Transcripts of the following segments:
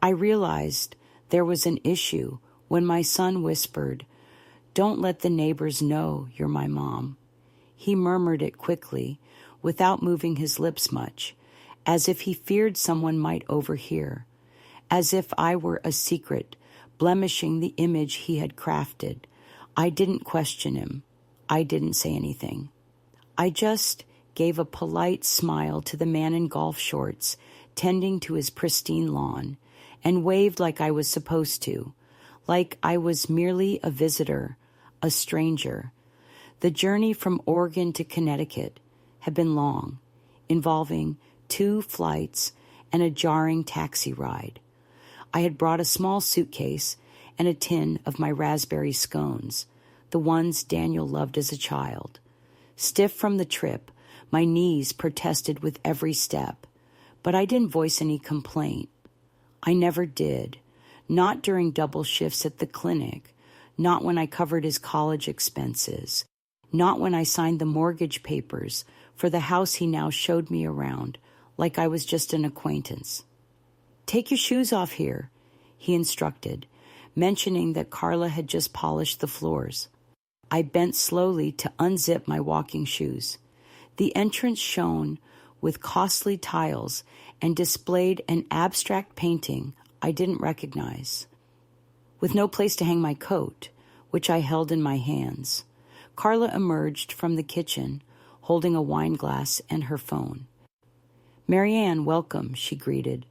I realized there was an issue when my son whispered, "Don't let the neighbors know you're my mom." He murmured it quickly, without moving his lips much, as if he feared someone might overhear, as if I were a secret, blemishing the image he had crafted. I didn't question him. I didn't say anything. I just gave a polite smile to the man in golf shorts, tending to his pristine lawn, and waved like I was supposed to, like I was merely a visitor, a stranger. The journey from Oregon to Connecticut had been long, involving 2 flights and a jarring taxi ride. I had brought a small suitcase and a tin of my raspberry scones, the ones Daniel loved as a child. Stiff from the trip, my knees protested with every step, but I didn't voice any complaint. I never did, not during double shifts at the clinic, not when I covered his college expenses, not when I signed the mortgage papers for the house he now showed me around, like I was just an acquaintance. "Take your shoes off here," he instructed, mentioning that Carla had just polished the floors. I bent slowly to unzip my walking shoes. The entrance shone with costly tiles and displayed an abstract painting I didn't recognize. With no place to hang my coat, which I held in my hands, Carla emerged from the kitchen, holding a wine glass and her phone. "Marianne, welcome," she greeted,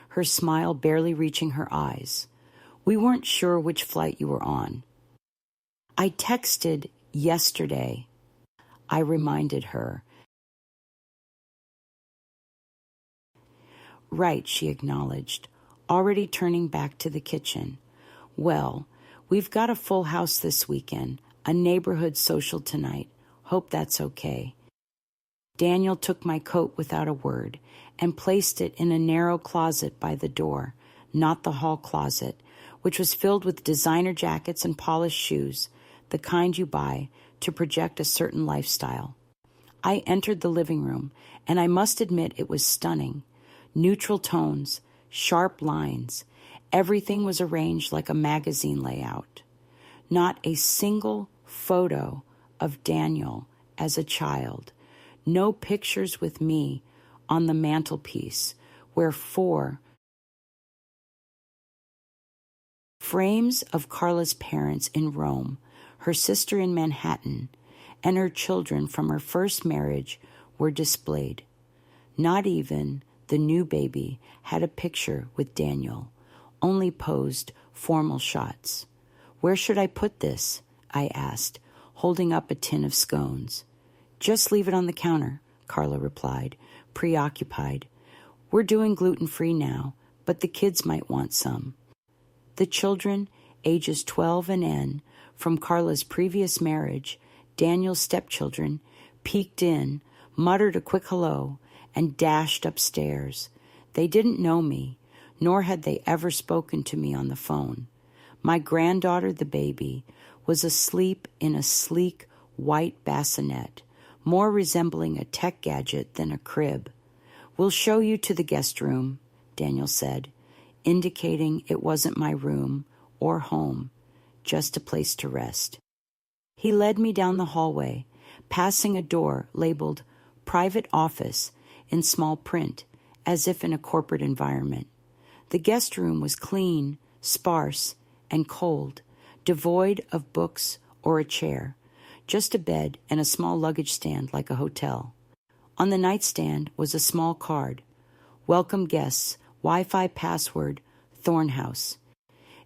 her smile barely reaching her eyes. "We weren't sure which flight you were on." "I texted yesterday," I reminded her. "Right," she acknowledged, already turning back to the kitchen. "Well, we've got a full house this weekend, a neighborhood social tonight. Hope that's okay." Daniel took my coat without a word and placed it in a narrow closet by the door, not the hall closet, which was filled with designer jackets and polished shoes, the kind you buy to project a certain lifestyle. I entered the living room, and I must admit it was stunning. Neutral tones, sharp lines, everything was arranged like a magazine layout. Not a single photo of Daniel as a child. No pictures with me on the mantelpiece, where 4 frames of Carla's parents in Rome, her sister in Manhattan, and her children from her first marriage were displayed. Not even the new baby had a picture with Daniel, only posed formal shots. "Where should I put this?" I asked, holding up a tin of scones. "Just leave it on the counter," Carla replied, preoccupied. "We're doing gluten-free now, but the kids might want some." The children, ages 12 and N, from Carla's previous marriage, Daniel's stepchildren, peeked in, muttered a quick hello, and dashed upstairs. They didn't know me, nor had they ever spoken to me on the phone. My granddaughter, the baby, was asleep in a sleek white bassinet, more resembling a tech gadget than a crib. "We'll show you to the guest room," Daniel said, indicating it wasn't my room or home, just a place to rest. He led me down the hallway, passing a door labeled "Private Office" in small print, as if in a corporate environment. The guest room was clean, sparse, and cold, devoid of books or a chair, just a bed and a small luggage stand like a hotel. On the nightstand was a small card, "Welcome guests, Wi-Fi password, Thornhouse."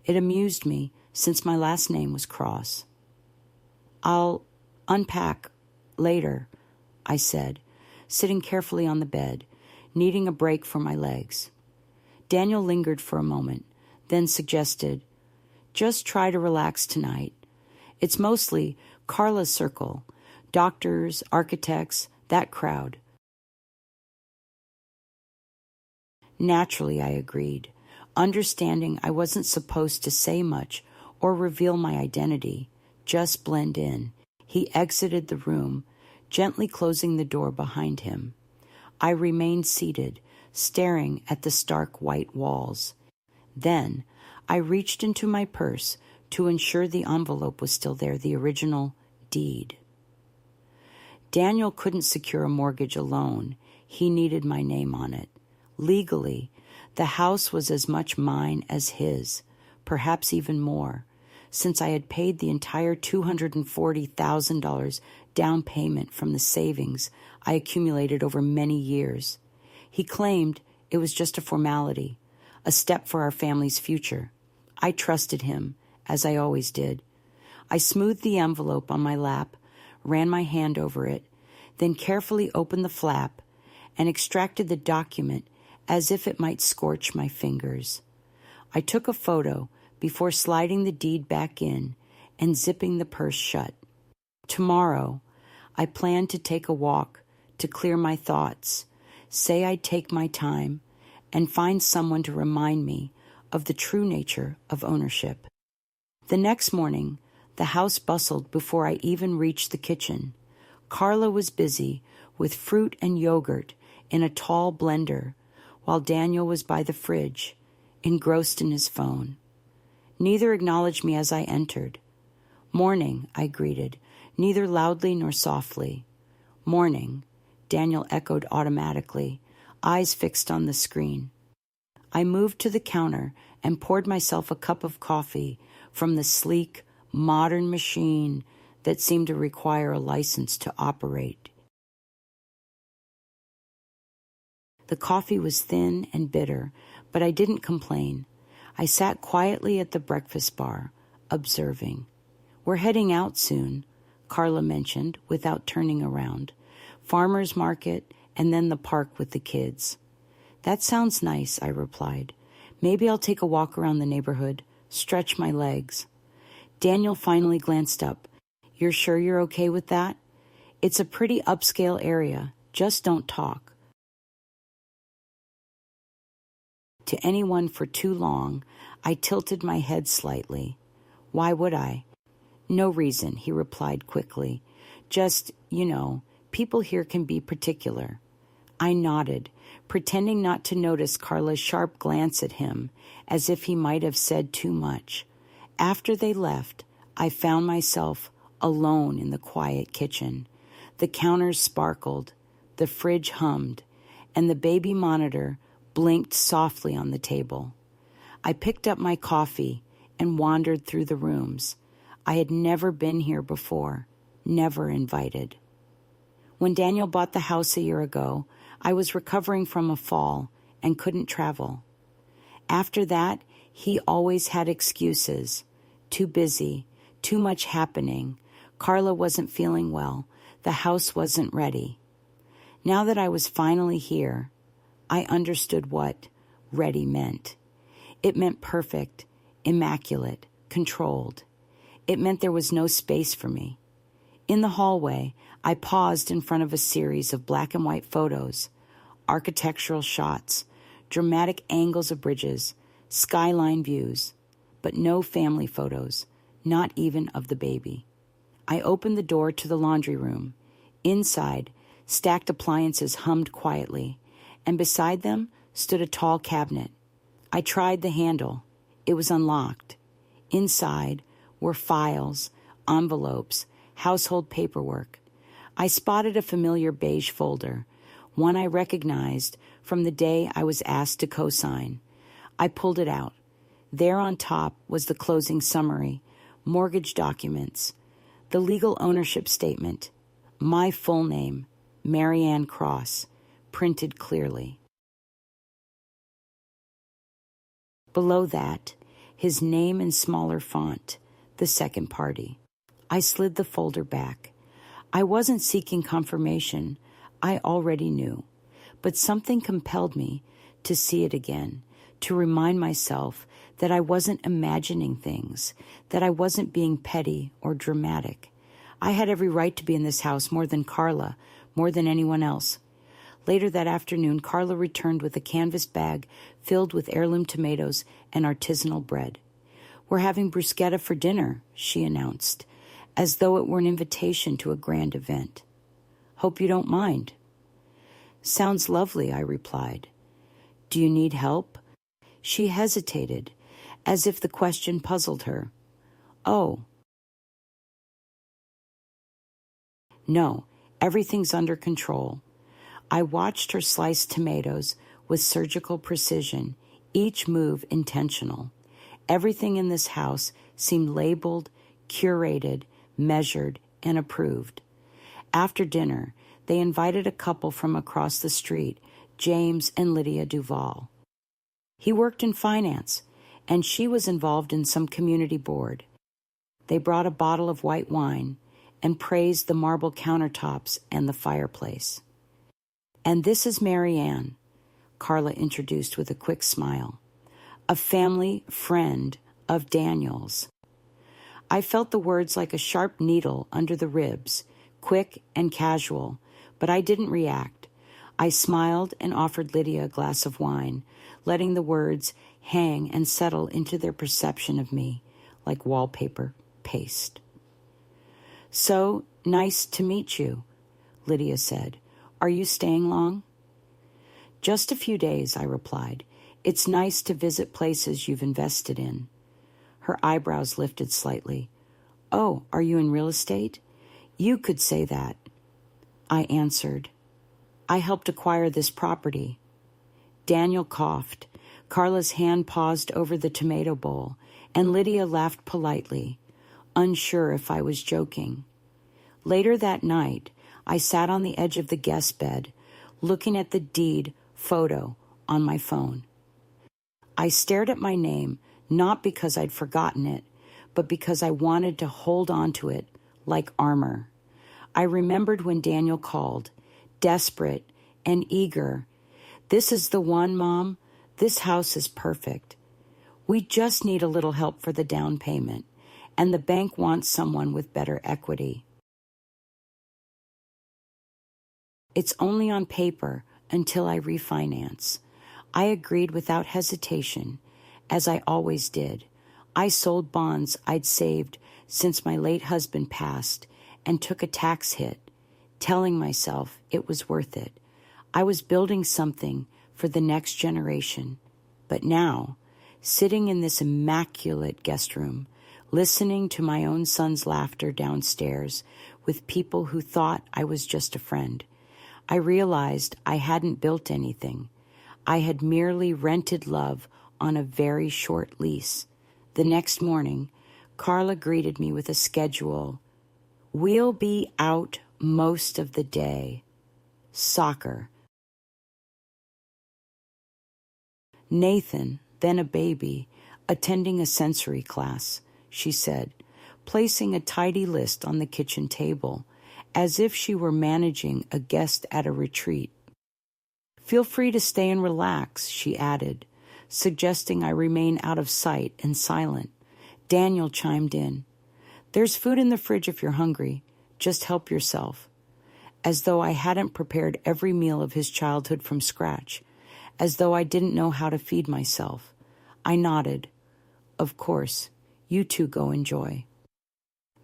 It amused me since my last name was Cross. "I'll unpack later," I said, sitting carefully on the bed, needing a break for my legs. Daniel lingered for a moment, then suggested, "Just try to relax tonight. It's mostly Carla's circle, doctors, architects, that crowd." Naturally, I agreed, understanding I wasn't supposed to say much or reveal my identity, just blend in. He exited the room, gently closing the door behind him. I remained seated, staring at the stark white walls. Then I reached into my purse to ensure the envelope was still there, the original deed. Daniel couldn't secure a mortgage alone. He needed my name on it. Legally, the house was as much mine as his, perhaps even more, since I had paid the entire $240,000 down payment from the savings I accumulated over many years. He claimed it was just a formality, a step for our family's future. I trusted him, as I always did. I smoothed the envelope on my lap, ran my hand over it, then carefully opened the flap and extracted the document as if it might scorch my fingers. I took a photo before sliding the deed back in and zipping the purse shut. Tomorrow, I planned to take a walk to clear my thoughts, say I'd take my time, and find someone to remind me of the true nature of ownership. The next morning, the house bustled before I even reached the kitchen. Carla was busy with fruit and yogurt in a tall blender, while Daniel was by the fridge, engrossed in his phone. Neither acknowledged me as I entered. "Morning," I greeted, neither loudly nor softly. "Morning," Daniel echoed automatically, eyes fixed on the screen. I moved to the counter and poured myself a cup of coffee from the sleek, modern machine that seemed to require a license to operate. The coffee was thin and bitter, but I didn't complain. I sat quietly at the breakfast bar, observing. "We're heading out soon," Carla mentioned without turning around. "Farmer's market and then the park with the kids." "That sounds nice," I replied. "Maybe I'll take a walk around the neighborhood, stretch my legs." Daniel finally glanced up. "You're sure you're okay with that? It's a pretty upscale area. Just don't talk." To anyone for too long, I tilted my head slightly. "Why would I?" "No reason," he replied quickly. "Just, people here can be particular." I nodded, pretending not to notice Carla's sharp glance at him, as if he might have said too much. After they left, I found myself alone in the quiet kitchen. The counters sparkled, the fridge hummed, and the baby monitor blinked softly on the table. I picked up my coffee and wandered through the rooms. I had never been here before, never invited. When Daniel bought the house a year ago, I was recovering from a fall and couldn't travel. After that, he always had excuses. Too busy, too much happening. Carla wasn't feeling well. The house wasn't ready. Now that I was finally here, I understood what ready meant. It meant perfect, immaculate, controlled. It meant there was no space for me. In the hallway, I paused in front of a series of black and white photos, architectural shots, dramatic angles of bridges, skyline views, but no family photos, not even of the baby. I opened the door to the laundry room. Inside, stacked appliances hummed quietly, and beside them stood a tall cabinet. I tried the handle. It was unlocked. Inside were files, envelopes, household paperwork. I spotted a familiar beige folder, one I recognized from the day I was asked to co-sign. I pulled it out. There on top was the closing summary, mortgage documents, the legal ownership statement, my full name, Marianne Cross, printed clearly. Below that, his name in smaller font, the second party. I slid the folder back. I wasn't seeking confirmation. I already knew. But something compelled me to see it again, to remind myself that I wasn't imagining things, that I wasn't being petty or dramatic. I had every right to be in this house more than Carla, more than anyone else. Later that afternoon, Carla returned with a canvas bag filled with heirloom tomatoes and artisanal bread. "We're having bruschetta for dinner," she announced, as though it were an invitation to a grand event. "Hope you don't mind." "Sounds lovely," I replied. "Do you need help?" She hesitated, as if the question puzzled her. "Oh, no, everything's under control." I watched her slice tomatoes with surgical precision, each move intentional. Everything in this house seemed labeled, curated, measured, and approved. After dinner, they invited a couple from across the street, James and Lydia Duval. He worked in finance, and she was involved in some community board. They brought a bottle of white wine and praised the marble countertops and the fireplace. "And this is Mary Ann," Carla introduced with a quick smile, "a family friend of Daniel's." I felt the words like a sharp needle under the ribs, quick and casual, but I didn't react. I smiled and offered Lydia a glass of wine, letting the words hang and settle into their perception of me, like wallpaper paste. "So nice to meet you," Lydia said. "Are you staying long?" "Just a few days," I replied. "It's nice to visit places you've invested in." Her eyebrows lifted slightly. "Oh, are you in real estate? You could say that." I answered, "I helped acquire this property." Daniel coughed. Carla's hand paused over the tomato bowl, and Lydia laughed politely, unsure if I was joking. Later that night, I sat on the edge of the guest bed, looking at the deed photo on my phone. I stared at my name, not because I'd forgotten it, but because I wanted to hold on to it like armor. I remembered when Daniel called, desperate and eager. "This is the one, Mom. This house is perfect. We just need a little help for the down payment, and the bank wants someone with better equity." "It's only on paper until I refinance." I agreed without hesitation, as I always did. I sold bonds I'd saved since my late husband passed and took a tax hit, telling myself it was worth it. I was building something for the next generation. But now, sitting in this immaculate guest room, listening to my own son's laughter downstairs with people who thought I was just a friend, I realized I hadn't built anything. I had merely rented love on a very short lease. The next morning, Carla greeted me with a schedule. "We'll be out most of the day. Soccer. Nathan, then a baby, attending a sensory class," she said, placing a tidy list on the kitchen table, as if she were managing a guest at a retreat. "Feel free to stay and relax," she added, suggesting I remain out of sight and silent. Daniel chimed in. "There's food in the fridge if you're hungry. Just help yourself." As though I hadn't prepared every meal of his childhood from scratch, as though I didn't know how to feed myself. I nodded. "Of course, you two go enjoy."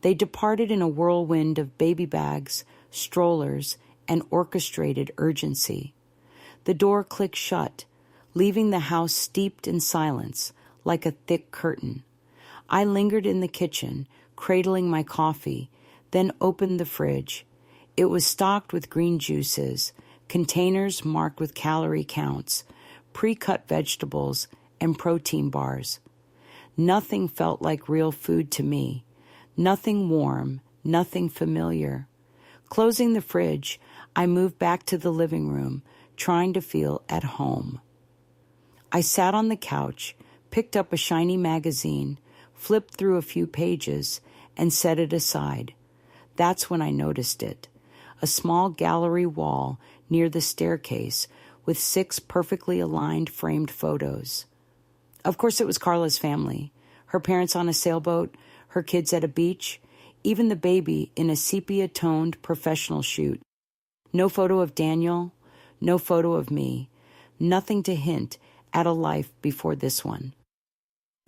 They departed in a whirlwind of baby bags, strollers, and orchestrated urgency. The door clicked shut, leaving the house steeped in silence, like a thick curtain. I lingered in the kitchen, cradling my coffee, then opened the fridge. It was stocked with green juices, containers marked with calorie counts, pre-cut vegetables, and protein bars. Nothing felt like real food to me. Nothing warm, nothing familiar. Closing the fridge, I moved back to the living room, trying to feel at home. I sat on the couch, picked up a shiny magazine, flipped through a few pages, and set it aside. That's when I noticed it. A small gallery wall near the staircase with 6 perfectly aligned framed photos. Of course, it was Carla's family. Her parents on a sailboat, her kids at a beach, even the baby in a sepia-toned professional shoot. No photo of Daniel, no photo of me, nothing to hint at a life before this one.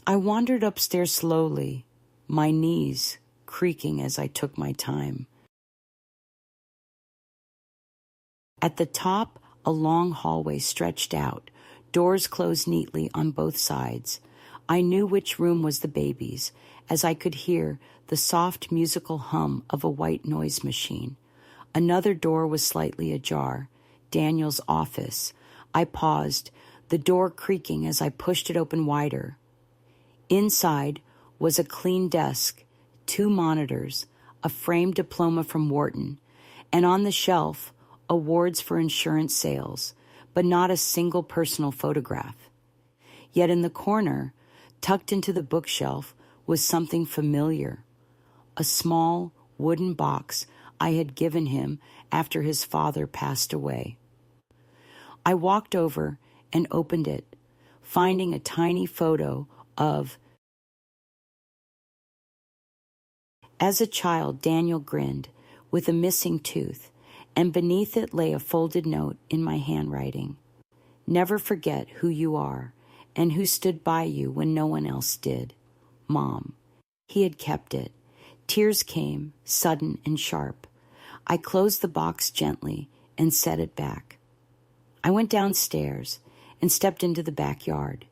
I wandered upstairs slowly, my knees creaking as I took my time. At the top, a long hallway stretched out, Doors closed neatly on both sides. I knew which room was the baby's, as I could hear the soft musical hum of a white noise machine. Another door was slightly ajar, Daniel's office. I paused, the door creaking as I pushed it open wider. Inside was a clean desk, 2 monitors, a framed diploma from Wharton, and on the shelf, awards for insurance sales, but not a single personal photograph. Yet in the corner, tucked into the bookshelf, was something familiar. A small wooden box I had given him after his father passed away. I walked over and opened it, finding a tiny photo of... As a child, Daniel grinned, with a missing tooth, and beneath it lay a folded note in my handwriting. Never forget who you are, and who stood by you when no one else did. Mom. He had kept it. Tears came, sudden and sharp. I closed the box gently and set it back. I went downstairs and stepped into the backyard.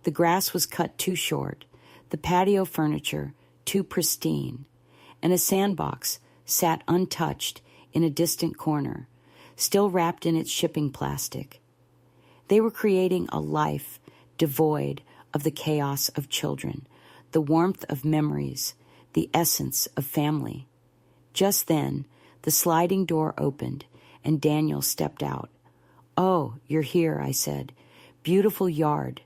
The grass was cut too short, the patio furniture too pristine, and a sandbox sat untouched in a distant corner, still wrapped in its shipping plastic. They were creating a life devoid of the chaos of children, the warmth of memories, the essence of family. Just then, the sliding door opened, and Daniel stepped out. "Oh, you're here," I said. "Beautiful yard."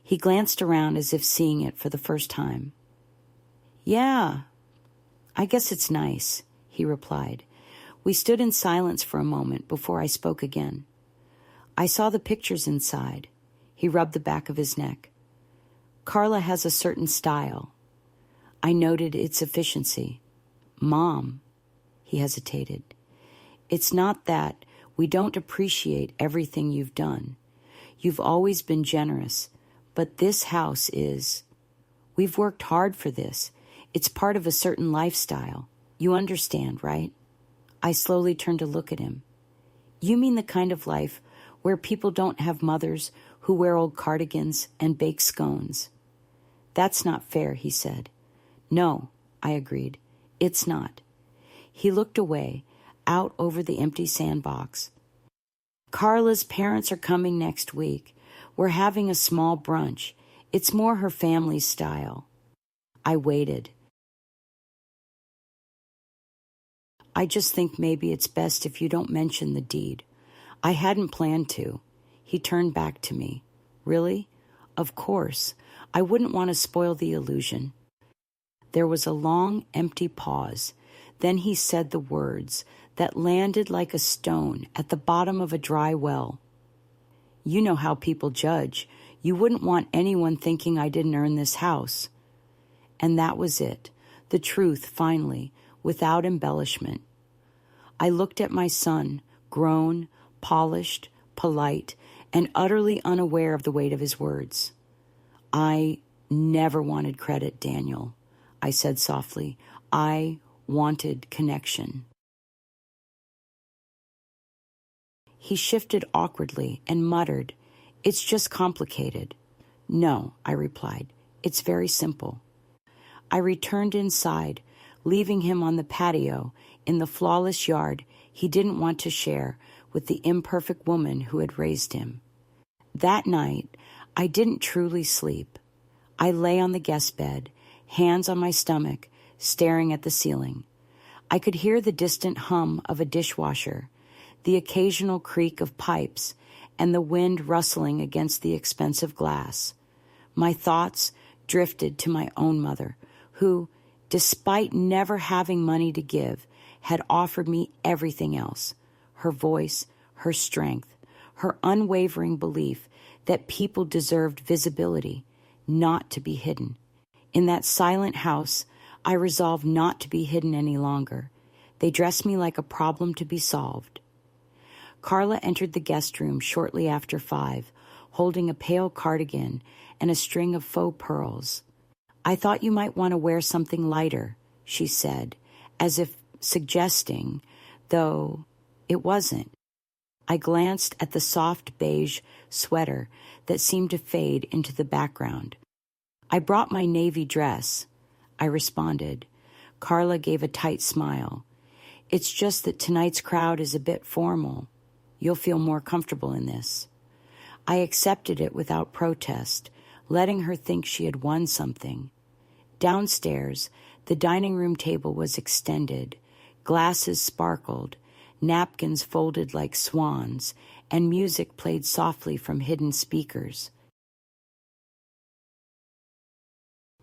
He glanced around as if seeing it for the first time. "Yeah, I guess it's nice," he replied. We stood in silence for a moment before I spoke again. "I saw the pictures inside." He rubbed the back of his neck. "Carla has a certain style." I noted its efficiency. "Mom," he hesitated, "it's not that we don't appreciate everything you've done. You've always been generous, but this house is... We've worked hard for this. It's part of a certain lifestyle. You understand, right?" I slowly turned to look at him. "You mean the kind of life where people don't have mothers who wear old cardigans and bake scones?" "That's not fair," he said. "No," I agreed. "It's not." He looked away, out over the empty sandbox. "Carla's parents are coming next week. We're having a small brunch. It's more her family's style." I waited. "I just think maybe it's best if you don't mention the deed." I hadn't planned to. He turned back to me. "Really?" "Of course. I wouldn't want to spoil the illusion." There was a long, empty pause. Then he said the words that landed like a stone at the bottom of a dry well. "You know how people judge. You wouldn't want anyone thinking I didn't earn this house." And that was it, the truth, finally, without embellishment. I looked at my son, grown, polished, polite, and utterly unaware of the weight of his words. "I never wanted credit, Daniel," I said softly. "I wanted connection." He shifted awkwardly and muttered, "It's just complicated." "No," I replied. "It's very simple." I returned inside, leaving him on the patio in the flawless yard he didn't want to share with the imperfect woman who had raised him. That night, I didn't truly sleep. I lay on the guest bed, hands on my stomach, staring at the ceiling. I could hear the distant hum of a dishwasher, the occasional creak of pipes, and the wind rustling against the expensive glass. My thoughts drifted to my own mother, who, despite never having money to give, had offered me everything else: her voice, her strength, her unwavering belief that people deserved visibility, not to be hidden. In that silent house, I resolved not to be hidden any longer. They dressed me like a problem to be solved. Carla entered the guest room shortly after 5, holding a pale cardigan and a string of faux pearls. "I thought you might want to wear something lighter," she said, as if suggesting, though it wasn't. I glanced at the soft beige sweater that seemed to fade into the background. I brought my navy dress, I responded. Carla gave a tight smile. It's just that tonight's crowd is a bit formal. You'll feel more comfortable in this. I accepted it without protest, letting her think she had won something. Downstairs, the dining room table was extended, glasses sparkled, napkins folded like swans, and music played softly from hidden speakers.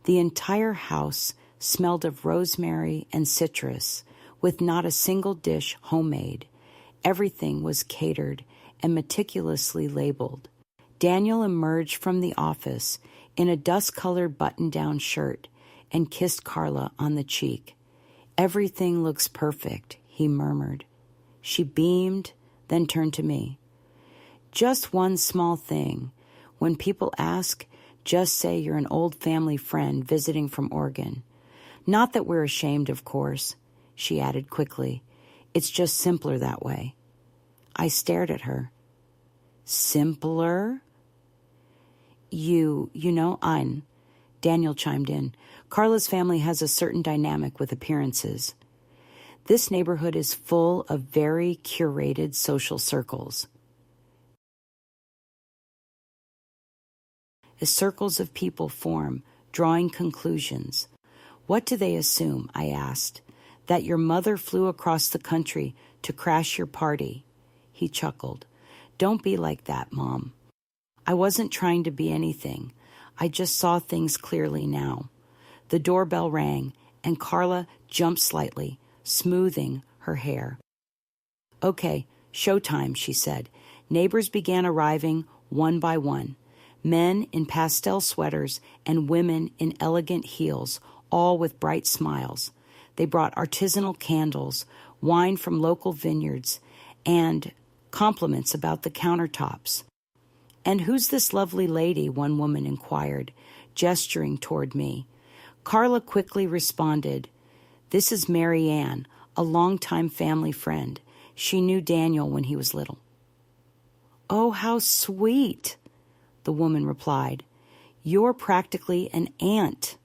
The entire house smelled of rosemary and citrus, with not a single dish homemade. Everything was catered and meticulously labeled. Daniel emerged from the office in a dust-colored button-down shirt and kissed Carla on the cheek. "Everything looks perfect," he murmured. She beamed, then turned to me. "Just one small thing. When people ask, just say you're an old family friend visiting from Oregon. Not that we're ashamed, of course," she added quickly. "It's just simpler that way." I stared at her. "Simpler?" You know, Daniel chimed in. "Carla's family has a certain dynamic with appearances. This neighborhood is full of very curated social circles. As circles of people form, drawing conclusions. What do they assume?" I asked. "That your mother flew across the country to crash your party?" He chuckled. "Don't be like that, Mom. I wasn't trying to be anything. I just saw things clearly now." The doorbell rang, and Carla jumped slightly, smoothing her hair. "Okay, showtime," she said. Neighbors began arriving one by one. Men in pastel sweaters and women in elegant heels, all with bright smiles. They brought artisanal candles, wine from local vineyards, and compliments about the countertops. "And who's this lovely lady?" one woman inquired, gesturing toward me. Carla quickly responded, "This is Mary Ann, a longtime family friend. She knew Daniel when he was little." "Oh, how sweet," the woman replied. "You're practically an aunt."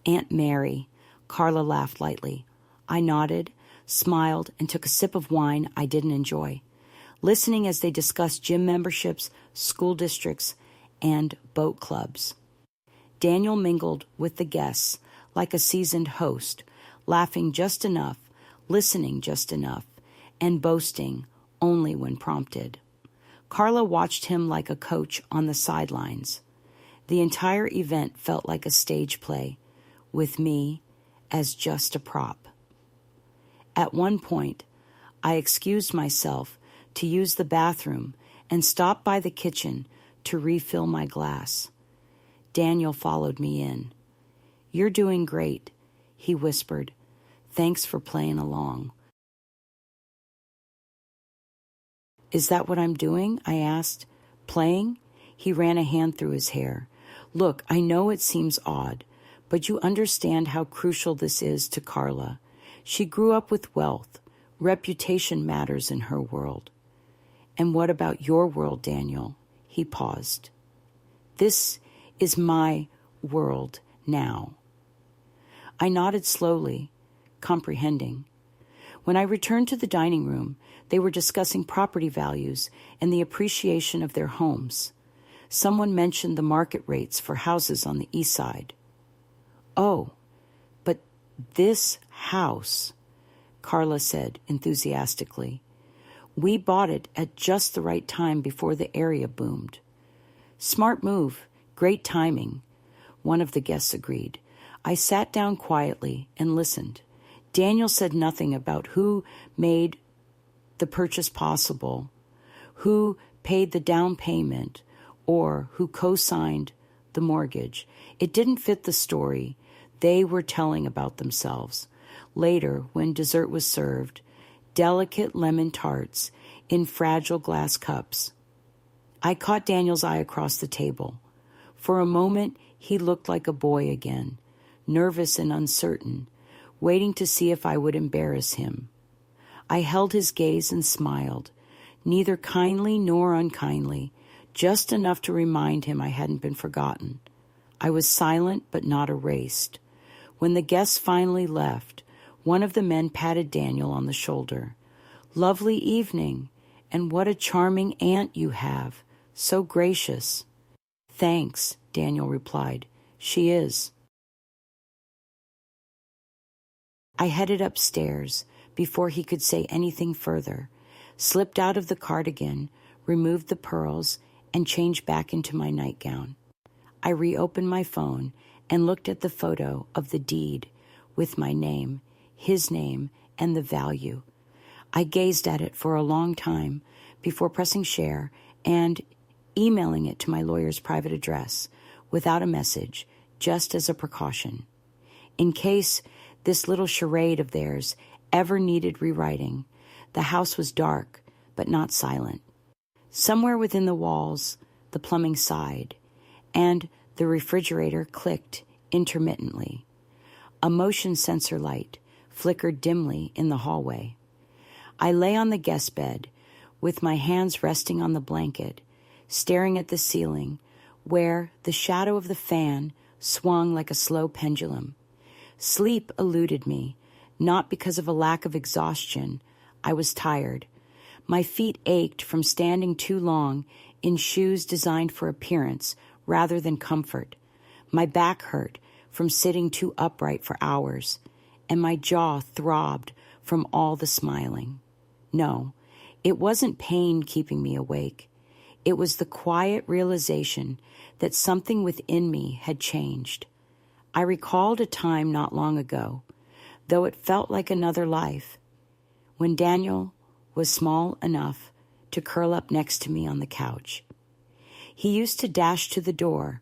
"Aunt Mary," Carla laughed lightly. I nodded, smiled, and took a sip of wine I didn't enjoy, listening as they discussed gym memberships, school districts, and boat clubs. Daniel mingled with the guests like a seasoned host, laughing just enough, listening just enough, and boasting only when prompted. Carla watched him like a coach on the sidelines. The entire event felt like a stage play, with me as just a prop. At one point, I excused myself to use the bathroom and stopped by the kitchen to refill my glass. Daniel followed me in. "You're doing great," he whispered. "Thanks for playing along." "Is that what I'm doing?" I asked. "Playing?" He ran a hand through his hair. "Look, I know it seems odd, but you understand how crucial this is to Carla. She grew up with wealth. Reputation matters in her world." "And what about your world, Daniel?" He paused. "This is my world now." I nodded slowly, comprehending. When I returned to the dining room, they were discussing property values and the appreciation of their homes. Someone mentioned the market rates for houses on the east side. "Oh, but this house," Carla said enthusiastically. "We bought it at just the right time before the area boomed." "Smart move. Great timing," one of the guests agreed. I sat down quietly and listened. Daniel said nothing about who made the purchase possible, who paid the down payment, or who co-signed the mortgage. It didn't fit the story they were telling about themselves. Later, when dessert was served, delicate lemon tarts in fragile glass cups, I caught Daniel's eye across the table. For a moment, he looked like a boy again, nervous and uncertain, waiting to see if I would embarrass him. I held his gaze and smiled, neither kindly nor unkindly, just enough to remind him I hadn't been forgotten. I was silent but not erased. When the guests finally left, one of the men patted Daniel on the shoulder. "Lovely evening, and what a charming aunt you have. So gracious." "Thanks," Daniel replied. "She is." I headed upstairs before he could say anything further, slipped out of the cardigan, removed the pearls, and changed back into my nightgown. I reopened my phone and looked at the photo of the deed with my name, his name, and the value. I gazed at it for a long time before pressing share and emailing it to my lawyer's private address without a message, just as a precaution. In case this little charade of theirs ever needed rewriting, the house was dark but not silent. Somewhere within the walls, the plumbing sighed, and the refrigerator clicked intermittently. A motion sensor light flickered dimly in the hallway. I lay on the guest bed, with my hands resting on the blanket, staring at the ceiling, where the shadow of the fan swung like a slow pendulum. Sleep eluded me, not because of a lack of exhaustion. I was tired. My feet ached from standing too long in shoes designed for appearance rather than comfort. My back hurt from sitting too upright for hours, and my jaw throbbed from all the smiling. No, it wasn't pain keeping me awake. It was the quiet realization that something within me had changed. I recalled a time not long ago, though it felt like another life, when Daniel was small enough to curl up next to me on the couch. He used to dash to the door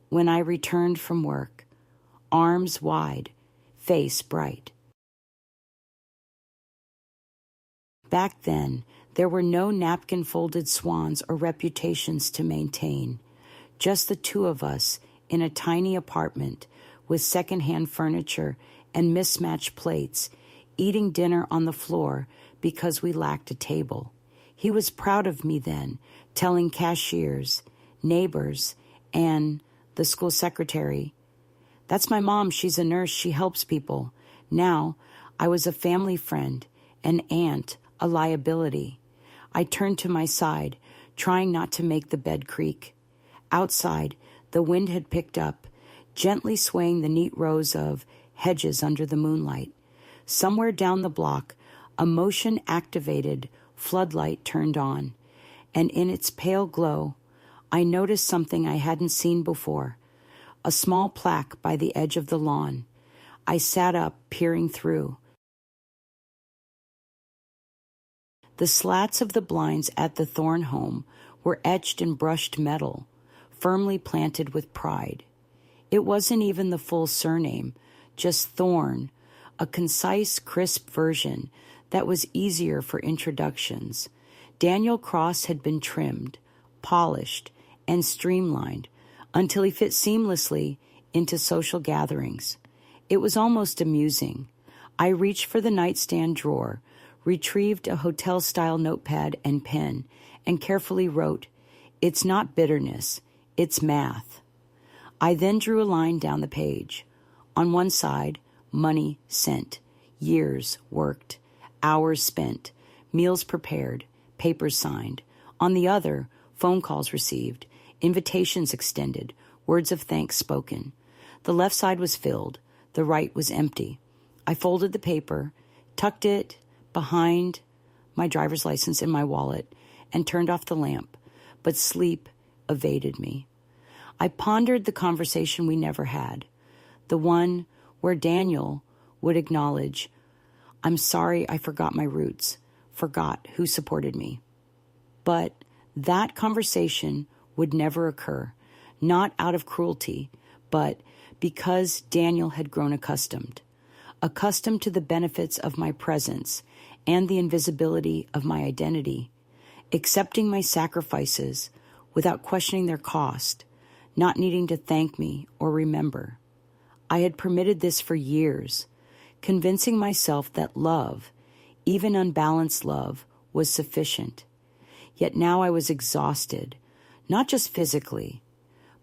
when I returned from work, arms wide, face bright. Back then, there were no napkin-folded swans or reputations to maintain, just the two of us in a tiny apartment with secondhand furniture and mismatched plates, eating dinner on the floor because we lacked a table. He was proud of me then, telling cashiers, neighbors, and the school secretary, "That's my mom, she's a nurse, she helps people." Now, I was a family friend, an aunt, a liability. I turned to my side, trying not to make the bed creak. Outside, the wind had picked up, gently swaying the neat rows of hedges under the moonlight. Somewhere down the block, a motion-activated floodlight turned on, and in its pale glow, I noticed something I hadn't seen before, a small plaque by the edge of the lawn. I sat up, peering through. The slats of the blinds at the Thorne home were etched in brushed metal, firmly planted with pride. It wasn't even the full surname, just Thorne, a concise, crisp version that was easier for introductions. Daniel Cross had been trimmed, polished, and streamlined until he fit seamlessly into social gatherings. It was almost amusing. I reached for the nightstand drawer, retrieved a hotel-style notepad and pen, and carefully wrote, "It's not bitterness, it's math." I then drew a line down the page. On one side, money sent, years worked, hours spent, meals prepared, papers signed. On the other, phone calls received, invitations extended, words of thanks spoken. The left side was filled, the right was empty. I folded the paper, tucked it behind my driver's license in my wallet, and turned off the lamp, but sleep evaded me. I pondered the conversation we never had, the one where Daniel would acknowledge, "I'm sorry I forgot my roots, forgot who supported me." But that conversation would never occur, not out of cruelty, but because Daniel had grown accustomed to the benefits of my presence and the invisibility of my identity, accepting my sacrifices without questioning their cost, not needing to thank me or remember. I had permitted this for years, convincing myself that love, even unbalanced love, was sufficient. Yet now I was exhausted, not just physically,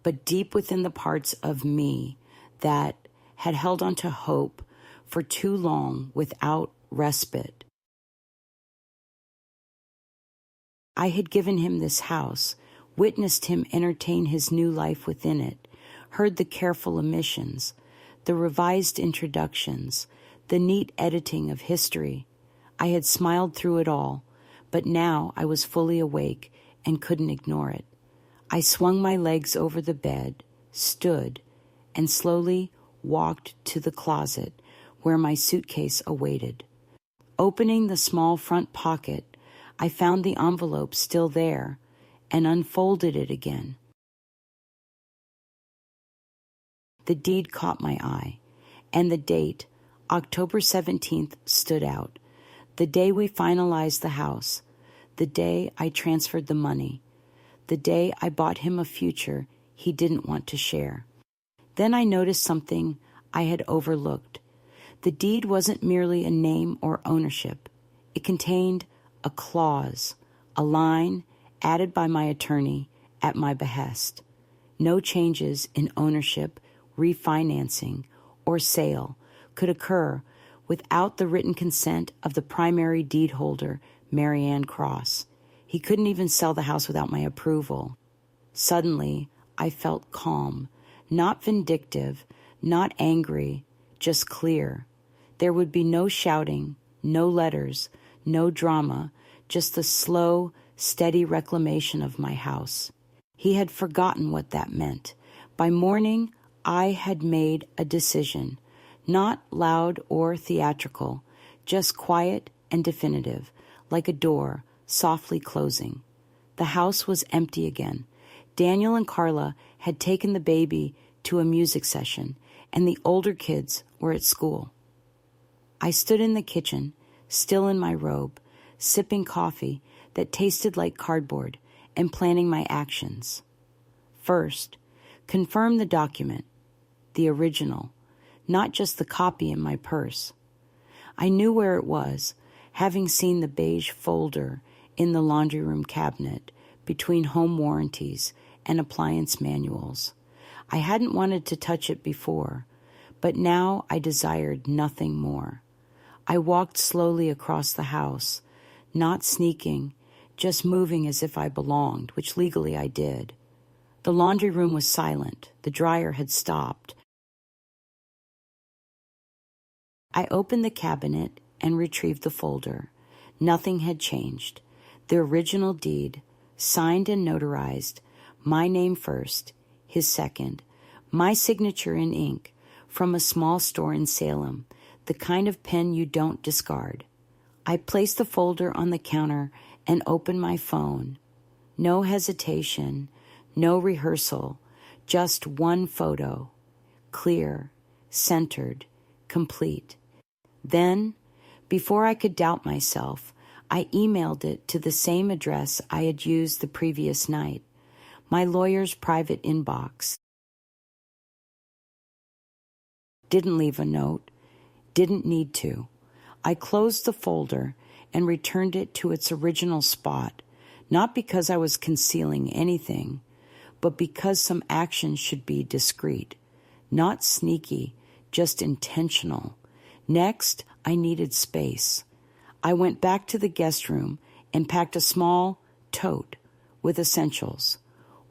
but deep within the parts of me that had held on to hope for too long without respite. I had given him this house, witnessed him entertain his new life within it, heard the careful omissions, the revised introductions, the neat editing of history. I had smiled through it all, but now I was fully awake and couldn't ignore it. I swung my legs over the bed, stood, and slowly walked to the closet where my suitcase awaited. Opening the small front pocket, I found the envelope still there and unfolded it again. The deed caught my eye, and the date, October 17th, stood out. The day we finalized the house, the day I transferred the money, the day I bought him a future he didn't want to share. Then I noticed something I had overlooked. The deed wasn't merely a name or ownership. It contained a clause, a line added by my attorney at my behest. No changes in ownership, refinancing, or sale could occur without the written consent of the primary deed holder, Marianne Cross. He couldn't even sell the house without my approval. Suddenly, I felt calm, not vindictive, not angry, just clear. There would be no shouting, no letters, no drama, just the slow, steady reclamation of my house. He had forgotten what that meant. By morning, I had made a decision, not loud or theatrical, just quiet and definitive, like a door softly closing. The house was empty again. Daniel and Carla had taken the baby to a music session, and the older kids were at school. I stood in the kitchen, still in my robe, sipping coffee that tasted like cardboard and planning my actions. First, confirm the document, the original, not just the copy in my purse. I knew where it was, having seen the beige folder in the laundry room cabinet between home warranties and appliance manuals. I hadn't wanted to touch it before, but now I desired nothing more. I walked slowly across the house, not sneaking, just moving as if I belonged, which legally I did. The laundry room was silent. The dryer had stopped. I opened the cabinet and retrieved the folder. Nothing had changed. The original deed, signed and notarized, my name first, his second, my signature in ink, from a small store in Salem, the kind of pen you don't discard. I placed the folder on the counter and opened my phone. No hesitation, no rehearsal, just one photo, clear, centered, complete. Then, before I could doubt myself, I emailed it to the same address I had used the previous night, my lawyer's private inbox. Didn't leave a note, didn't need to. I closed the folder and returned it to its original spot, not because I was concealing anything, but because some action should be discreet, not sneaky, just intentional. Next, I needed space. I went back to the guest room and packed a small tote with essentials: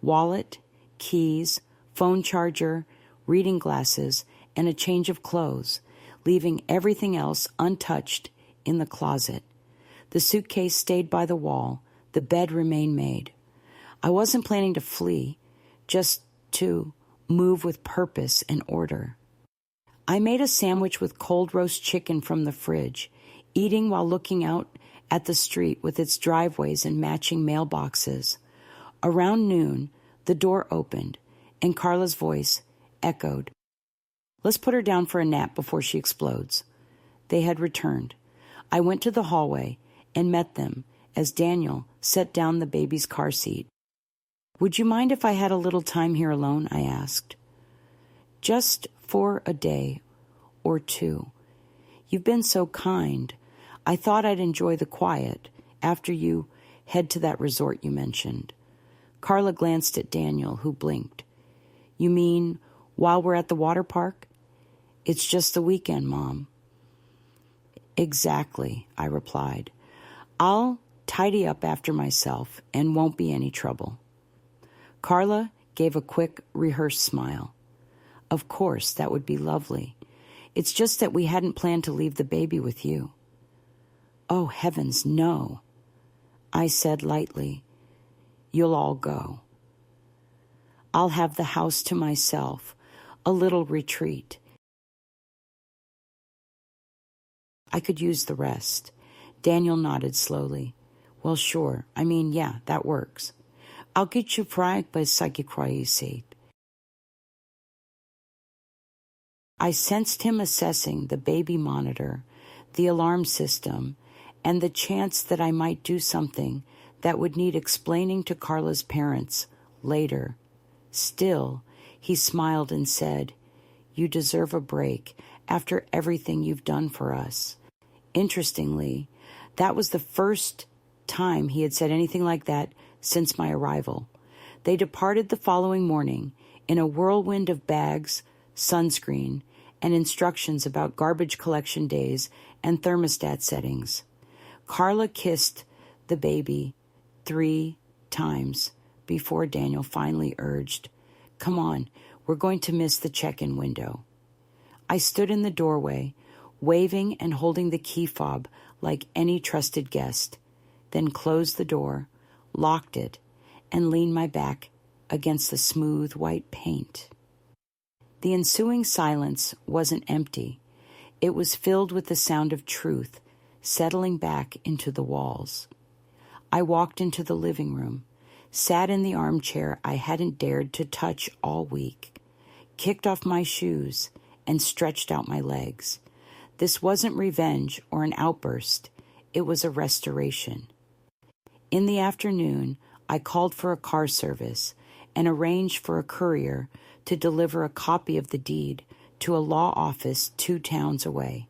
wallet, keys, phone charger, reading glasses, and a change of clothes, leaving everything else untouched in the closet. The suitcase stayed by the wall. The bed remained made. I wasn't planning to flee, just to move with purpose and order. I made a sandwich with cold roast chicken from the fridge, eating while looking out at the street with its driveways and matching mailboxes. Around noon, the door opened, and Carla's voice echoed, "Let's put her down for a nap before she explodes." They had returned. I went to the hallway and met them as Daniel set down the baby's car seat. "Would you mind if I had a little time here alone?" I asked. "Just for a day or two. You've been so kind. I thought I'd enjoy the quiet after you head to that resort you mentioned. Carla glanced at Daniel, who blinked. You mean while we're at the water park? It's just the weekend, Mom. Exactly, I replied. I'll tidy up after myself and won't be any trouble. Carla gave a quick, rehearsed smile. Of course, that would be lovely. It's just that we hadn't planned to leave the baby with you. Oh, heavens, no. I said lightly, You'll all go. I'll have the house to myself, a little retreat. I could use the rest. Daniel nodded slowly. Well, sure. Yeah, that works. I'll get you prag by psychic. I sensed him assessing the baby monitor, the alarm system, and the chance that I might do something that would need explaining to Carla's parents later. Still, he smiled and said, You deserve a break after everything you've done for us. Interestingly, that was the first time he had said anything like that since my arrival. They departed the following morning in a whirlwind of bags, sunscreen, and instructions about garbage collection days and thermostat settings. Carla kissed the baby 3 times before Daniel finally urged, Come on, we're going to miss the check-in window. I stood in the doorway, waving and holding the key fob like any trusted guest, then closed the door, locked it, and leaned my back against the smooth white paint. The ensuing silence wasn't empty. It was filled with the sound of truth settling back into the walls. I walked into the living room, sat in the armchair I hadn't dared to touch all week, kicked off my shoes, and stretched out my legs. This wasn't revenge or an outburst. It was a restoration. In the afternoon, I called for a car service and arranged for a courier to deliver a copy of the deed to a law office 2 towns away.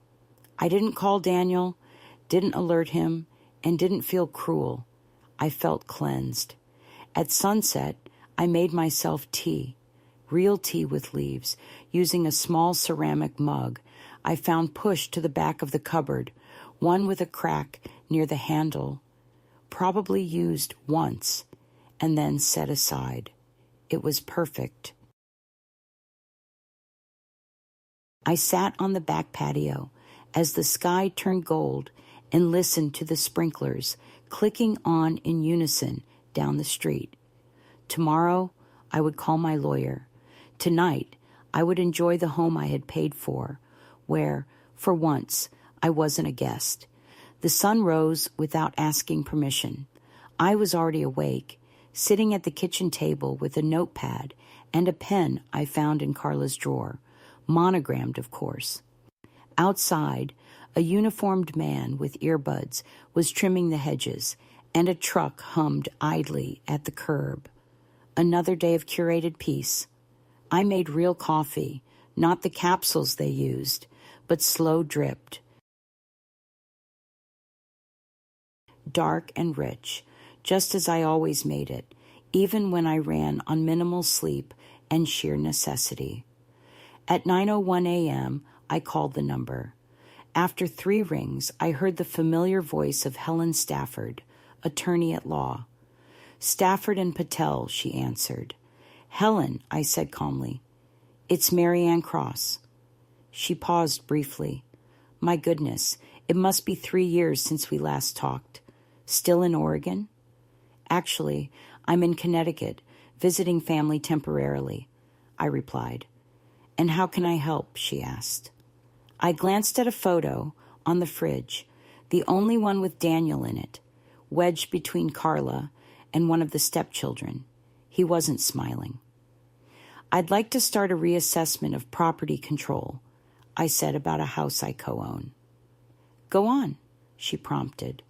I didn't call Daniel, didn't alert him, and didn't feel cruel. I felt cleansed. At sunset, I made myself tea, real tea with leaves, using a small ceramic mug I found pushed to the back of the cupboard, one with a crack near the handle, probably used once, and then set aside. It was perfect. I sat on the back patio as the sky turned gold and listened to the sprinklers clicking on in unison down the street. Tomorrow, I would call my lawyer. Tonight, I would enjoy the home I had paid for, where, for once, I wasn't a guest. The sun rose without asking permission. I was already awake, sitting at the kitchen table with a notepad and a pen I found in Carla's drawer, monogrammed, of course. Outside, a uniformed man with earbuds was trimming the hedges, and a truck hummed idly at the curb. Another day of curated peace. I made real coffee, not the capsules they used, but slow dripped. Dark and rich, just as I always made it, even when I ran on minimal sleep and sheer necessity. At 9:01 a.m., I called the number. After 3 rings, I heard the familiar voice of Helen Stafford, attorney at law. Stafford and Patel, she answered. Helen, I said calmly. It's Mary Ann Cross. She paused briefly. My goodness, it must be 3 years since we last talked. Still in Oregon? Actually, I'm in Connecticut, visiting family temporarily, I replied. And how can I help? She asked. I glanced at a photo on the fridge, the only one with Daniel in it, wedged between Carla and one of the stepchildren. He wasn't smiling. I'd like to start a reassessment of property control, I said about a house I co-own. Go on, she prompted.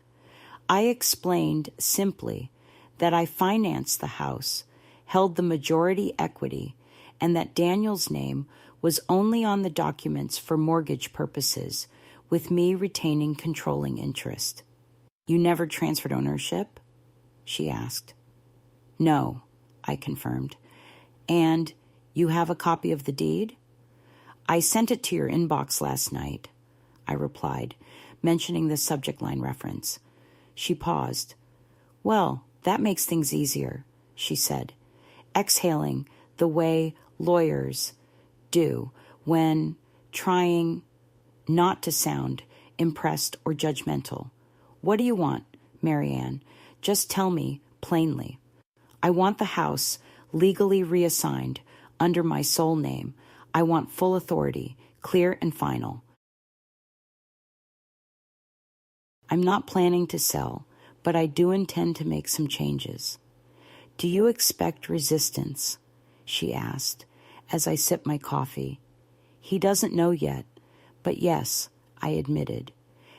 I explained simply that I financed the house, held the majority equity, and that Daniel's name was only on the documents for mortgage purposes, with me retaining controlling interest. You never transferred ownership? she asked. No, I confirmed. And you have a copy of the deed? I sent it to your inbox last night, I replied, mentioning the subject line reference. She paused. Well, that makes things easier, she said, exhaling the way lawyers do when trying not to sound impressed or judgmental. What do you want, Marianne? Just tell me plainly. I want the house legally reassigned under my sole name. I want full authority, clear and final. I'm not planning to sell, but I do intend to make some changes. Do you expect resistance? She asked, as I sipped my coffee. He doesn't know yet, but yes, I admitted.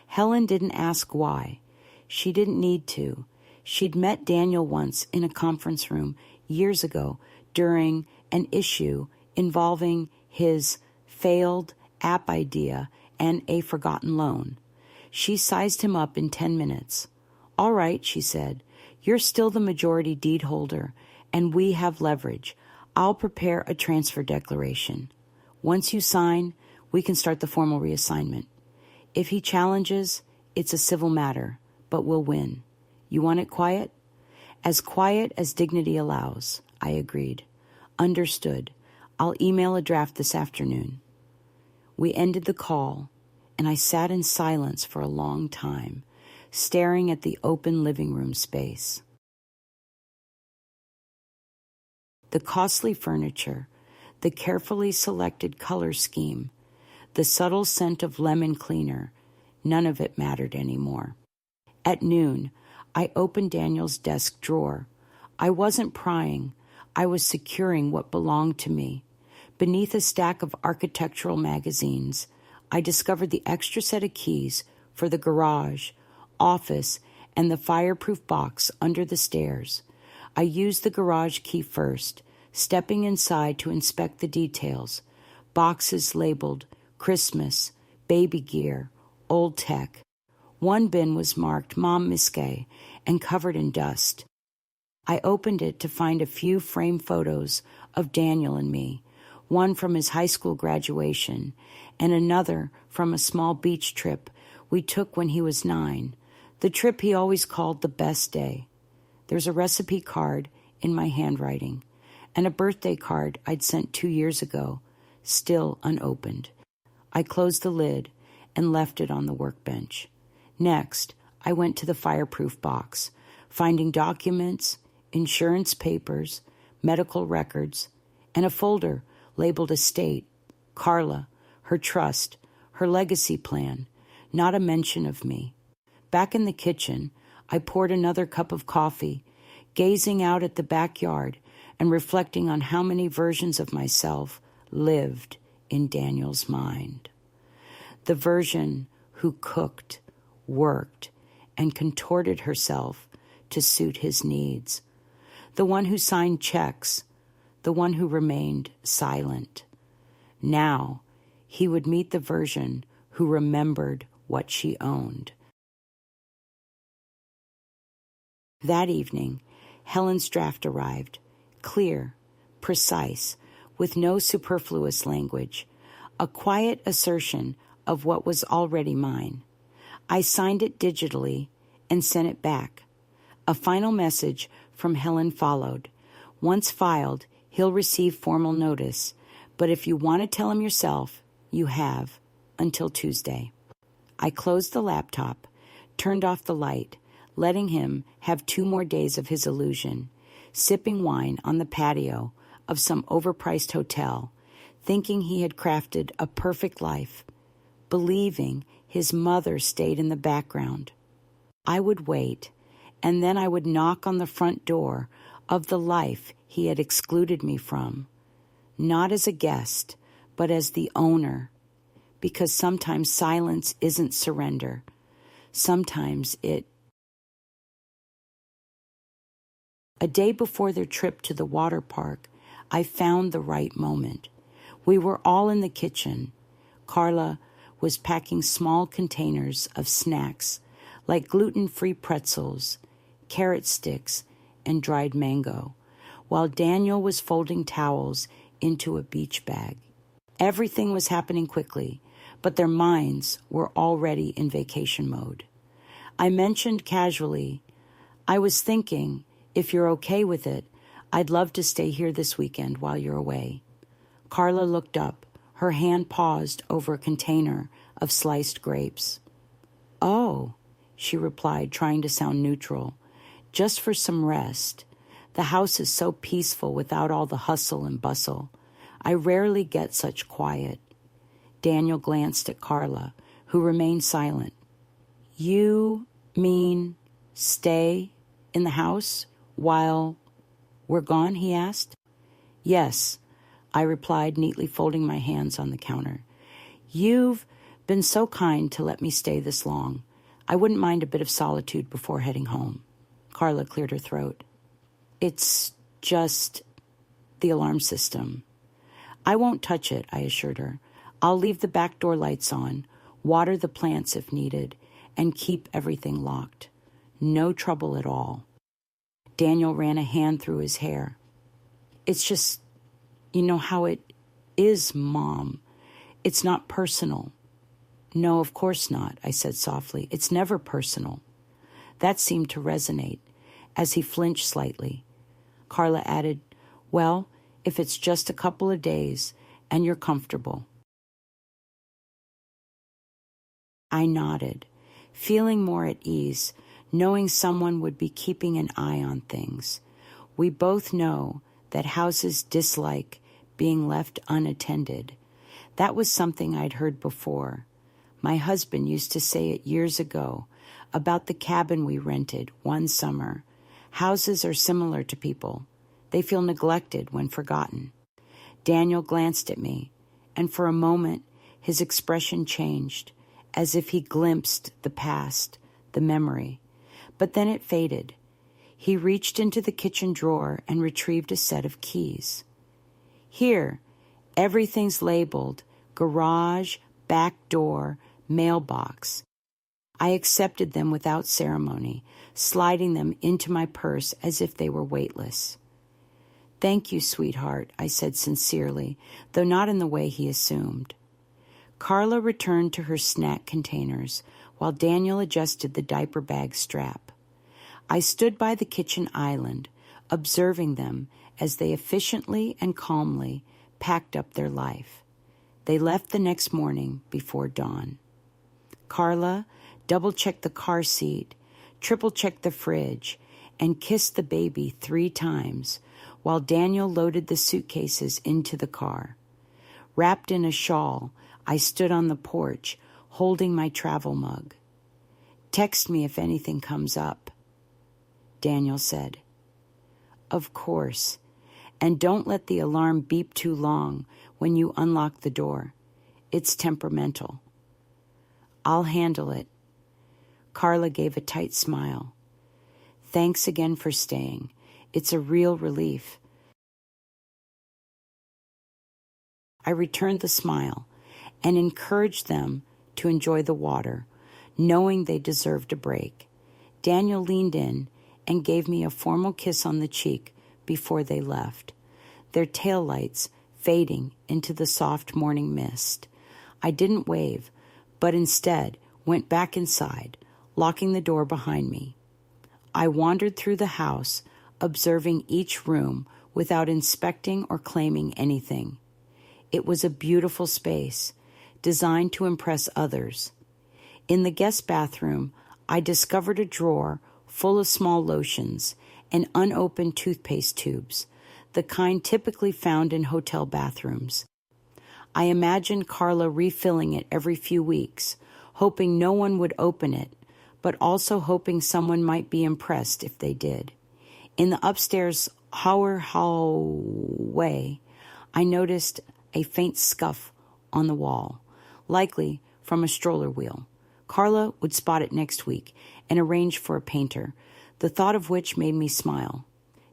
Helen didn't ask why. She didn't need to. She'd met Daniel once in a conference room years ago during an issue involving his failed app idea and a forgotten loan. She sized him up in 10 minutes. All right, she said, you're still the majority deed holder, and we have leverage. I'll prepare a transfer declaration. Once you sign, we can start the formal reassignment. If he challenges, it's a civil matter, but we'll win. You want it quiet? As quiet as dignity allows, I agreed. Understood. I'll email a draft this afternoon. We ended the call, and I sat in silence for a long time, staring at the open living room space. The costly furniture, the carefully selected color scheme, the subtle scent of lemon cleaner, none of it mattered anymore. At noon, I opened Daniel's desk drawer. I wasn't prying. I was securing what belonged to me. Beneath a stack of architectural magazines, I discovered the extra set of keys for the garage, office, and the fireproof box under the stairs. I used the garage key first, stepping inside to inspect the details. Boxes labeled Christmas, baby gear, old tech. One bin was marked Mom Miske and covered in dust. I opened it to find a few framed photos of Daniel and me, one from his high school graduation and another from a small beach trip we took when he was 9, the trip he always called the best day. There's a recipe card in my handwriting and a birthday card I'd sent 2 years ago, still unopened. I closed the lid and left it on the workbench. Next, I went to the fireproof box, finding documents, insurance papers, medical records, and a folder labeled estate, Carla, her trust, her legacy plan, not a mention of me. Back in the kitchen, I poured another cup of coffee, gazing out at the backyard and reflecting on how many versions of myself lived in Daniel's mind. The version who cooked, worked, and contorted herself to suit his needs. The one who signed checks, the one who remained silent. Now, he would meet the version who remembered what she owned. That evening, Helen's draft arrived, clear, precise, with no superfluous language, a quiet assertion of what was already mine. I signed it digitally and sent it back. A final message from Helen followed. Once filed, he'll receive formal notice, but if you want to tell him yourself, you have until Tuesday. I closed the laptop, turned off the light, letting him have 2 more days of his illusion, sipping wine on the patio of some overpriced hotel, thinking he had crafted a perfect life, believing his mother stayed in the background. I would wait, and then I would knock on the front door of the life he had excluded me from, not as a guest, but as the owner, because sometimes silence isn't surrender. Sometimes it... A day before their trip to the water park, I found the right moment. We were all in the kitchen. Carla was packing small containers of snacks like gluten-free pretzels, carrot sticks, and dried mango, while Daniel was folding towels into a beach bag. Everything was happening quickly, but their minds were already in vacation mode. I mentioned casually, "I was thinking, if you're okay with it, I'd love to stay here this weekend while you're away." Carla looked up. Her hand paused over a container of sliced grapes. "Oh," she replied, trying to sound neutral. "Just for some rest. The house is so peaceful without all the hustle and bustle. I rarely get such quiet." Daniel glanced at Carla, who remained silent. "You mean stay in the house while we're gone?" he asked. "Yes," I replied, neatly folding my hands on the counter. "You've been so kind to let me stay this long. I wouldn't mind a bit of solitude before heading home." Carla cleared her throat. "It's just the alarm system." "I won't touch it," I assured her. "I'll leave the back door lights on, water the plants if needed, and keep everything locked. No trouble at all." Daniel ran a hand through his hair. "It's just, you know how it is, Mom. It's not personal." "No, of course not," I said softly. "It's never personal." That seemed to resonate, as he flinched slightly. Carla added, "Well, if it's just a couple of days and you're comfortable." I nodded, feeling more at ease, knowing someone would be keeping an eye on things. We both know that houses dislike being left unattended. That was something I'd heard before. My husband used to say it years ago about the cabin we rented one summer. Houses are similar to people. They feel neglected when forgotten. Daniel glanced at me, and for a moment his expression changed, as if he glimpsed the past, the memory. But then it faded. He reached into the kitchen drawer and retrieved a set of keys. "Here, everything's labeled garage, back door, mailbox." I accepted them without ceremony, sliding them into my purse as if they were weightless. "Thank you, sweetheart," I said sincerely, though not in the way he assumed. Carla returned to her snack containers while Daniel adjusted the diaper bag strap. I stood by the kitchen island, observing them as they efficiently and calmly packed up their life. They left the next morning before dawn. Carla double-checked the car seat, triple-checked the fridge, and kissed the baby 3 times, while Daniel loaded the suitcases into the car. Wrapped in a shawl, I stood on the porch, holding my travel mug. "Text me if anything comes up," Daniel said. "Of course. And don't let the alarm beep too long when you unlock the door. It's temperamental." "I'll handle it." Carla gave a tight smile. "Thanks again for staying. It's a real relief." I returned the smile and encouraged them to enjoy the water, knowing they deserved a break. Daniel leaned in and gave me a formal kiss on the cheek before they left, their taillights fading into the soft morning mist. I didn't wave, but instead went back inside, locking the door behind me. I wandered through the house, observing each room without inspecting or claiming anything. It was a beautiful space, designed to impress others. In the guest bathroom, I discovered a drawer full of small lotions and unopened toothpaste tubes, the kind typically found in hotel bathrooms. I imagined Carla refilling it every few weeks, hoping no one would open it, but also hoping someone might be impressed if they did. In the upstairs hallway, I noticed a faint scuff on the wall, likely from a stroller wheel. Carla would spot it next week and arrange for a painter, the thought of which made me smile.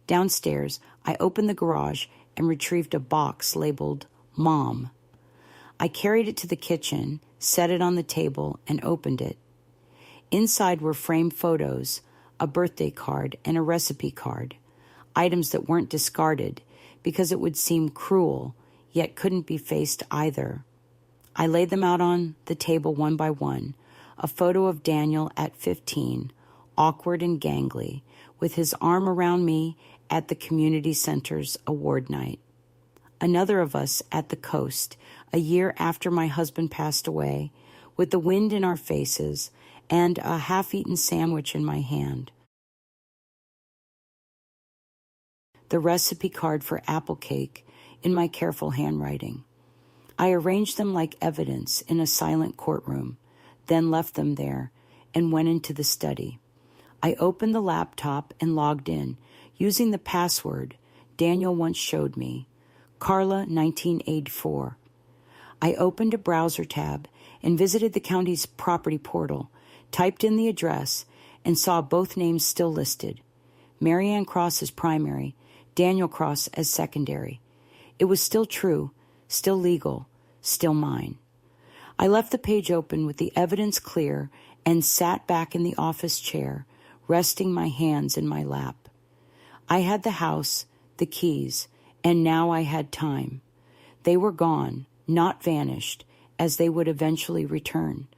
Downstairs, I opened the garage and retrieved a box labeled Mom. I carried it to the kitchen, set it on the table, and opened it. Inside were framed photos a birthday card, and a recipe card, items that weren't discarded because it would seem cruel, yet couldn't be faced either. I laid them out on the table one by one, a photo of Daniel at 15, awkward and gangly, with his arm around me at the community center's award night. Another of us at the coast, a year after my husband passed away, with the wind in our faces and a half-eaten sandwich in my hand. The recipe card for apple cake in my careful handwriting. I arranged them like evidence in a silent courtroom, then left them there and went into the study. I opened the laptop and logged in, using the password Daniel once showed me, Carla 1984. I opened a browser tab and visited the county's property portal, typed in the address, and saw both names still listed. Marianne Cross as primary, Daniel Cross as secondary. It was still true, still legal, still mine. I left the page open with the evidence clear and sat back in the office chair, resting my hands in my lap. I had the house, the keys, and now I had time. They were gone, not vanished, as they would eventually return.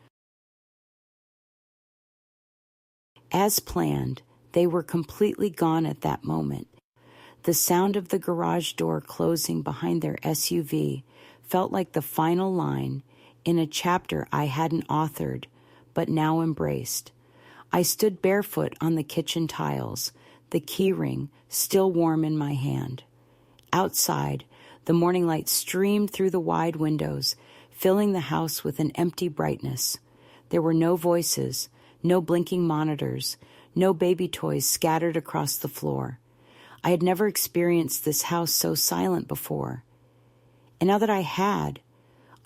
As planned, they were completely gone at that moment. The sound of the garage door closing behind their SUV felt like the final line in a chapter I hadn't authored, but now embraced. I stood barefoot on the kitchen tiles, the key ring still warm in my hand. Outside, the morning light streamed through the wide windows, filling the house with an empty brightness. There were no voices, no blinking monitors, no baby toys scattered across the floor. I had never experienced this house so silent before. And now that I had,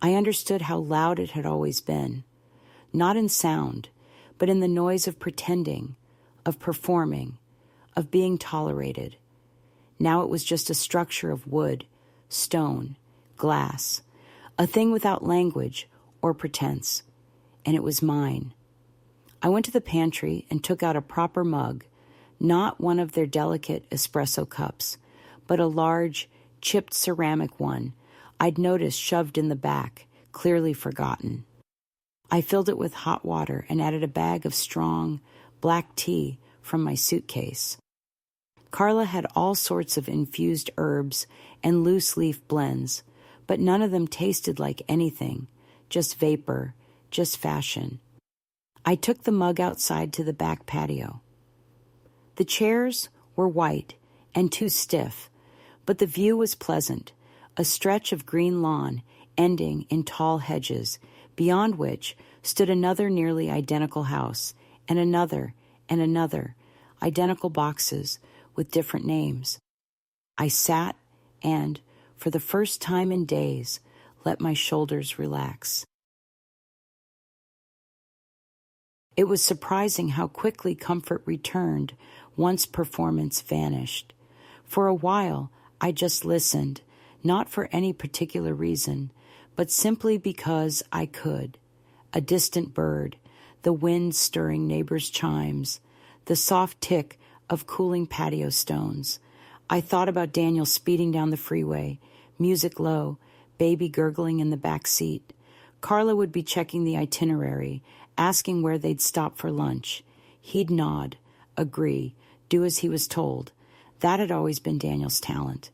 I understood how loud it had always been. Not in sound, but in the noise of pretending, of performing, of being tolerated. Now it was just a structure of wood, stone, glass, a thing without language or pretense, and it was mine. I went to the pantry and took out a proper mug, not one of their delicate espresso cups, but a large, chipped ceramic one I'd noticed shoved in the back, clearly forgotten. I filled it with hot water and added a bag of strong, black tea from my suitcase. Carla had all sorts of infused herbs and loose leaf blends, but none of them tasted like anything, just vapor, just fashion. I took the mug outside to the back patio. The chairs were white and too stiff, but the view was pleasant, a stretch of green lawn ending in tall hedges, beyond which stood another nearly identical house, and another, identical boxes with different names. I sat and, for the first time in days, let my shoulders relax. It was surprising how quickly comfort returned once performance vanished. For a while, I just listened, not for any particular reason, but simply because I could. A distant bird, the wind stirring neighbors' chimes, the soft tick of cooling patio stones. I thought about Daniel speeding down the freeway, music low, baby gurgling in the back seat. Carla would be checking the itinerary, asking where they'd stop for lunch. He'd nod, agree, do as he was told. That had always been Daniel's talent.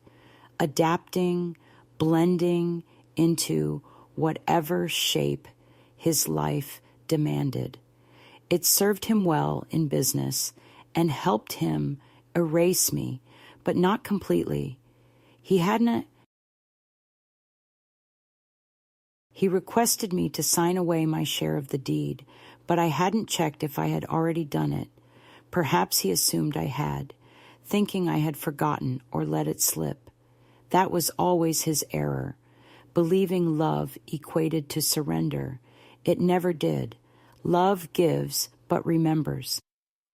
Adapting, blending into whatever shape his life demanded. It served him well in business and helped him erase me, but not completely. He requested me to sign away my share of the deed, but I hadn't checked if I had already done it. Perhaps he assumed I had, thinking I had forgotten or let it slip. That was always his error, believing love equated to surrender. It never did. Love gives, but remembers.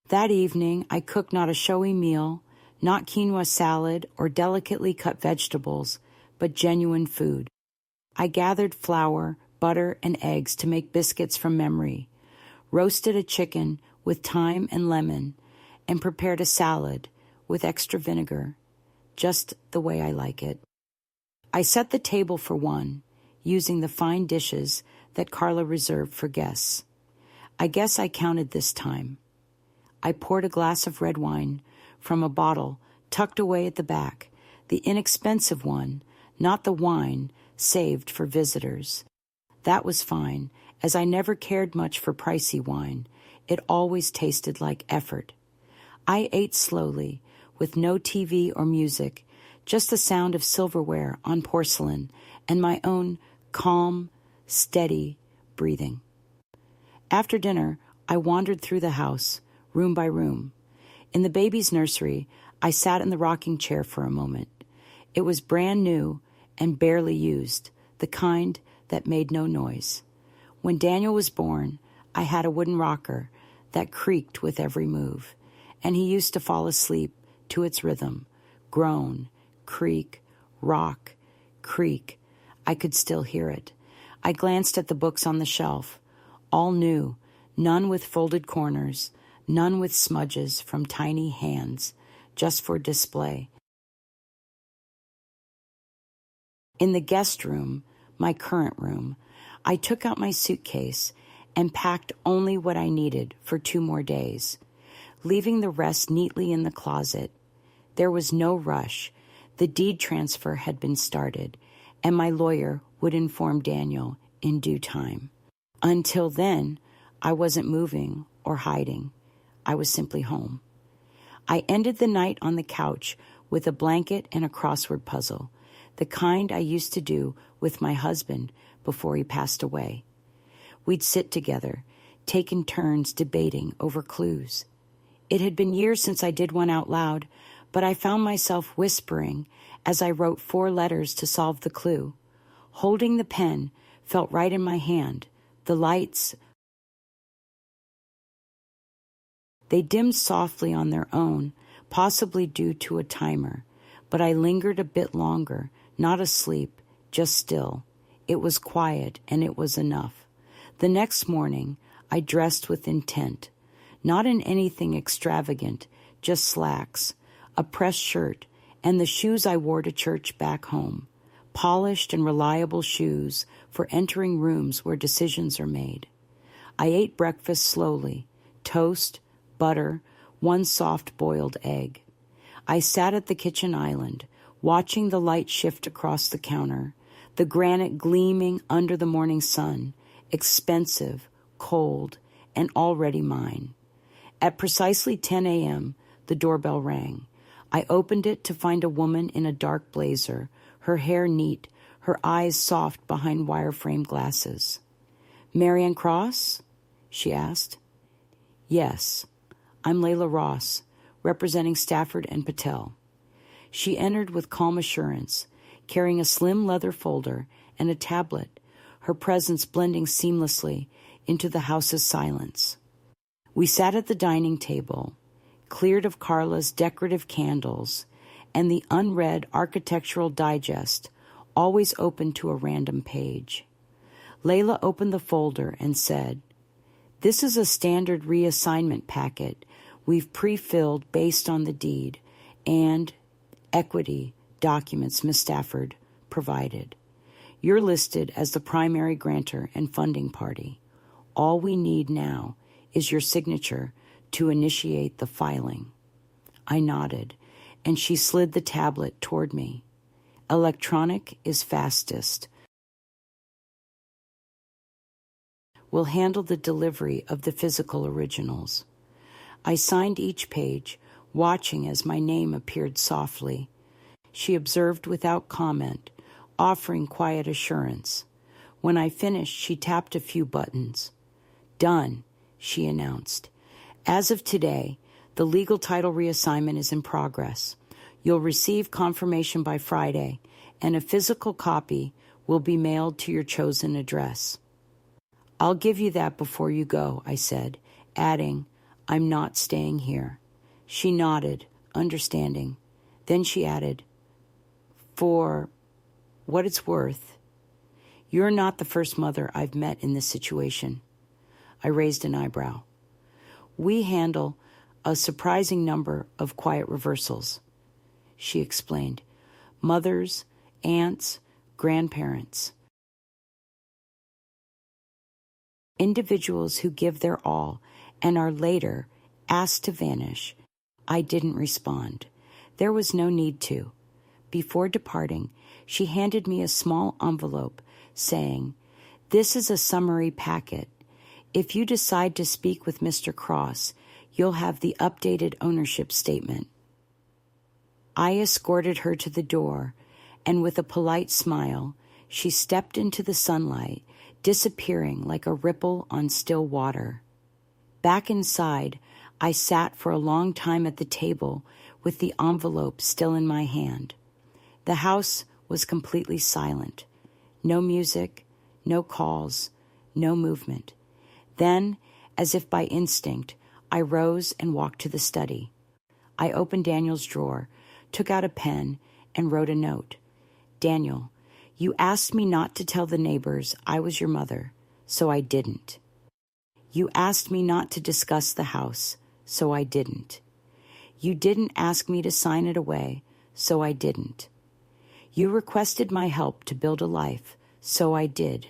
That evening, I cooked not a showy meal, not quinoa salad or delicately cut vegetables, but genuine food. I gathered flour, butter, and eggs to make biscuits from memory, roasted a chicken with thyme and lemon, and prepared a salad with extra vinegar, just the way I like it. I set the table for one, using the fine dishes that Carla reserved for guests. I guess I counted this time. I poured a glass of red wine from a bottle tucked away at the back, the inexpensive one, not the wine saved for visitors. That was fine, as I never cared much for pricey wine. It always tasted like effort. I ate slowly, with no TV or music, just the sound of silverware on porcelain and my own calm, steady breathing. After dinner, I wandered through the house, room by room. In the baby's nursery, I sat in the rocking chair for a moment. It was brand new and barely used, the kind that made no noise. When Daniel was born, I had a wooden rocker that creaked with every move, and he used to fall asleep to its rhythm, groan, creak, rock, creak. I could still hear it. I glanced at the books on the shelf, all new, none with folded corners, none with smudges from tiny hands, just for display. In the guest room, my current room, I took out my suitcase and packed only what I needed for 2 more days, leaving the rest neatly in the closet. There was no rush. The deed transfer had been started, and my lawyer would inform Daniel in due time. Until then, I wasn't moving or hiding. I was simply home. I ended the night on the couch with a blanket and a crossword puzzle, the kind I used to do with my husband before he passed away. We'd sit together, taking turns debating over clues. It had been years since I did one out loud, but I found myself whispering as I wrote 4 letters to solve the clue. Holding the pen felt right in my hand. The lights, they dimmed softly on their own, possibly due to a timer, but I lingered a bit longer, not asleep, just still. It was quiet, and it was enough. The next morning, I dressed with intent, not in anything extravagant, just slacks, a pressed shirt, and the shoes I wore to church back home, polished and reliable shoes for entering rooms where decisions are made. I ate breakfast slowly, toast, butter, 1 soft-boiled egg. I sat at the kitchen island, watching the light shift across the counter, the granite gleaming under the morning sun, expensive, cold, and already mine. At precisely 10 a.m., the doorbell rang. I opened it to find a woman in a dark blazer, her hair neat, her eyes soft behind wire-frame glasses. "Marianne Cross?" she asked. "Yes, I'm Layla Ross, representing Stafford and Patel." She entered with calm assurance, carrying a slim leather folder and a tablet, her presence blending seamlessly into the house's silence. We sat at the dining table, cleared of Carla's decorative candles and the unread Architectural Digest, always open to a random page. Layla opened the folder and said, "This is a standard reassignment packet we've pre-filled based on the deed and equity documents Miss Stafford provided. You're listed as the primary grantor and funding party. All we need now is your signature to initiate the filing." I nodded, and she slid the tablet toward me. "Electronic is fastest. We'll handle the delivery of the physical originals." I signed each page, watching as my name appeared softly. She observed without comment, offering quiet assurance. When I finished, she tapped a few buttons. "Done," she announced. "As of today, the legal title reassignment is in progress. You'll receive confirmation by Friday, and a physical copy will be mailed to your chosen address." "I'll give you that before you go," I said, adding, "I'm not staying here." She nodded, understanding. Then she added, "For what it's worth, you're not the first mother I've met in this situation." I raised an eyebrow. "We handle a surprising number of quiet reversals. She explained. Mothers, aunts, grandparents. Individuals who give their all and are later asked to vanish. I didn't respond. There was no need to. Before departing, she handed me a small envelope saying, "This is a summary packet. If you decide to speak with Mr. Cross, you'll have the updated ownership statement." I escorted her to the door, and with a polite smile, she stepped into the sunlight, disappearing like a ripple on still water. Back inside, I sat for a long time at the table with the envelope still in my hand. The house was completely silent. No music, no calls, no movement. Then, as if by instinct, I rose and walked to the study. I opened Daniel's drawer, took out a pen, and wrote a note. "Daniel, you asked me not to tell the neighbors I was your mother, so I didn't. You asked me not to discuss the house, so I didn't. You didn't ask me to sign it away, so I didn't. You requested my help to build a life, so I did.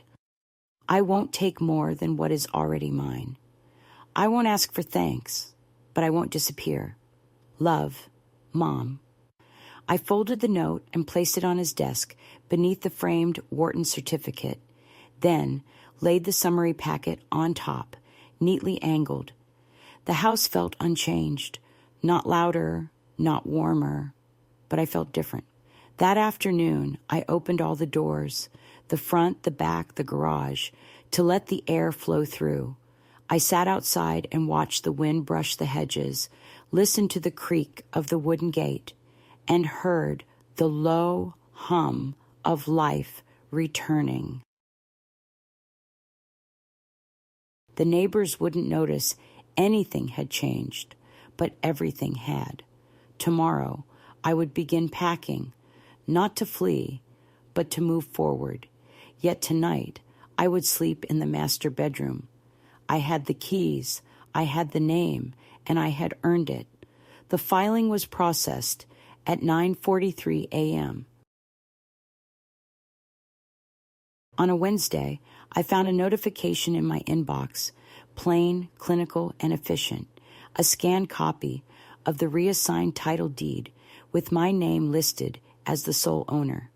I won't take more than what is already mine. I won't ask for thanks, but I won't disappear. Love, Mom." I folded the note and placed it on his desk beneath the framed Wharton certificate, then laid the summary packet on top, neatly angled. The house felt unchanged, not louder, not warmer, but I felt different. That afternoon, I opened all the doors, the front, the back, the garage, to let the air flow through. I sat outside and watched the wind brush the hedges, listened to the creak of the wooden gate, and heard the low hum of life returning. The neighbors wouldn't notice anything had changed, but everything had. Tomorrow, I would begin packing, not to flee, but to move forward. Yet tonight, I would sleep in the master bedroom. I had the keys, I had the name, and I had earned it. The filing was processed at 9:43 a.m. On a Wednesday, I found a notification in my inbox, plain, clinical, and efficient, a scanned copy of the reassigned title deed with my name listed as the sole owner.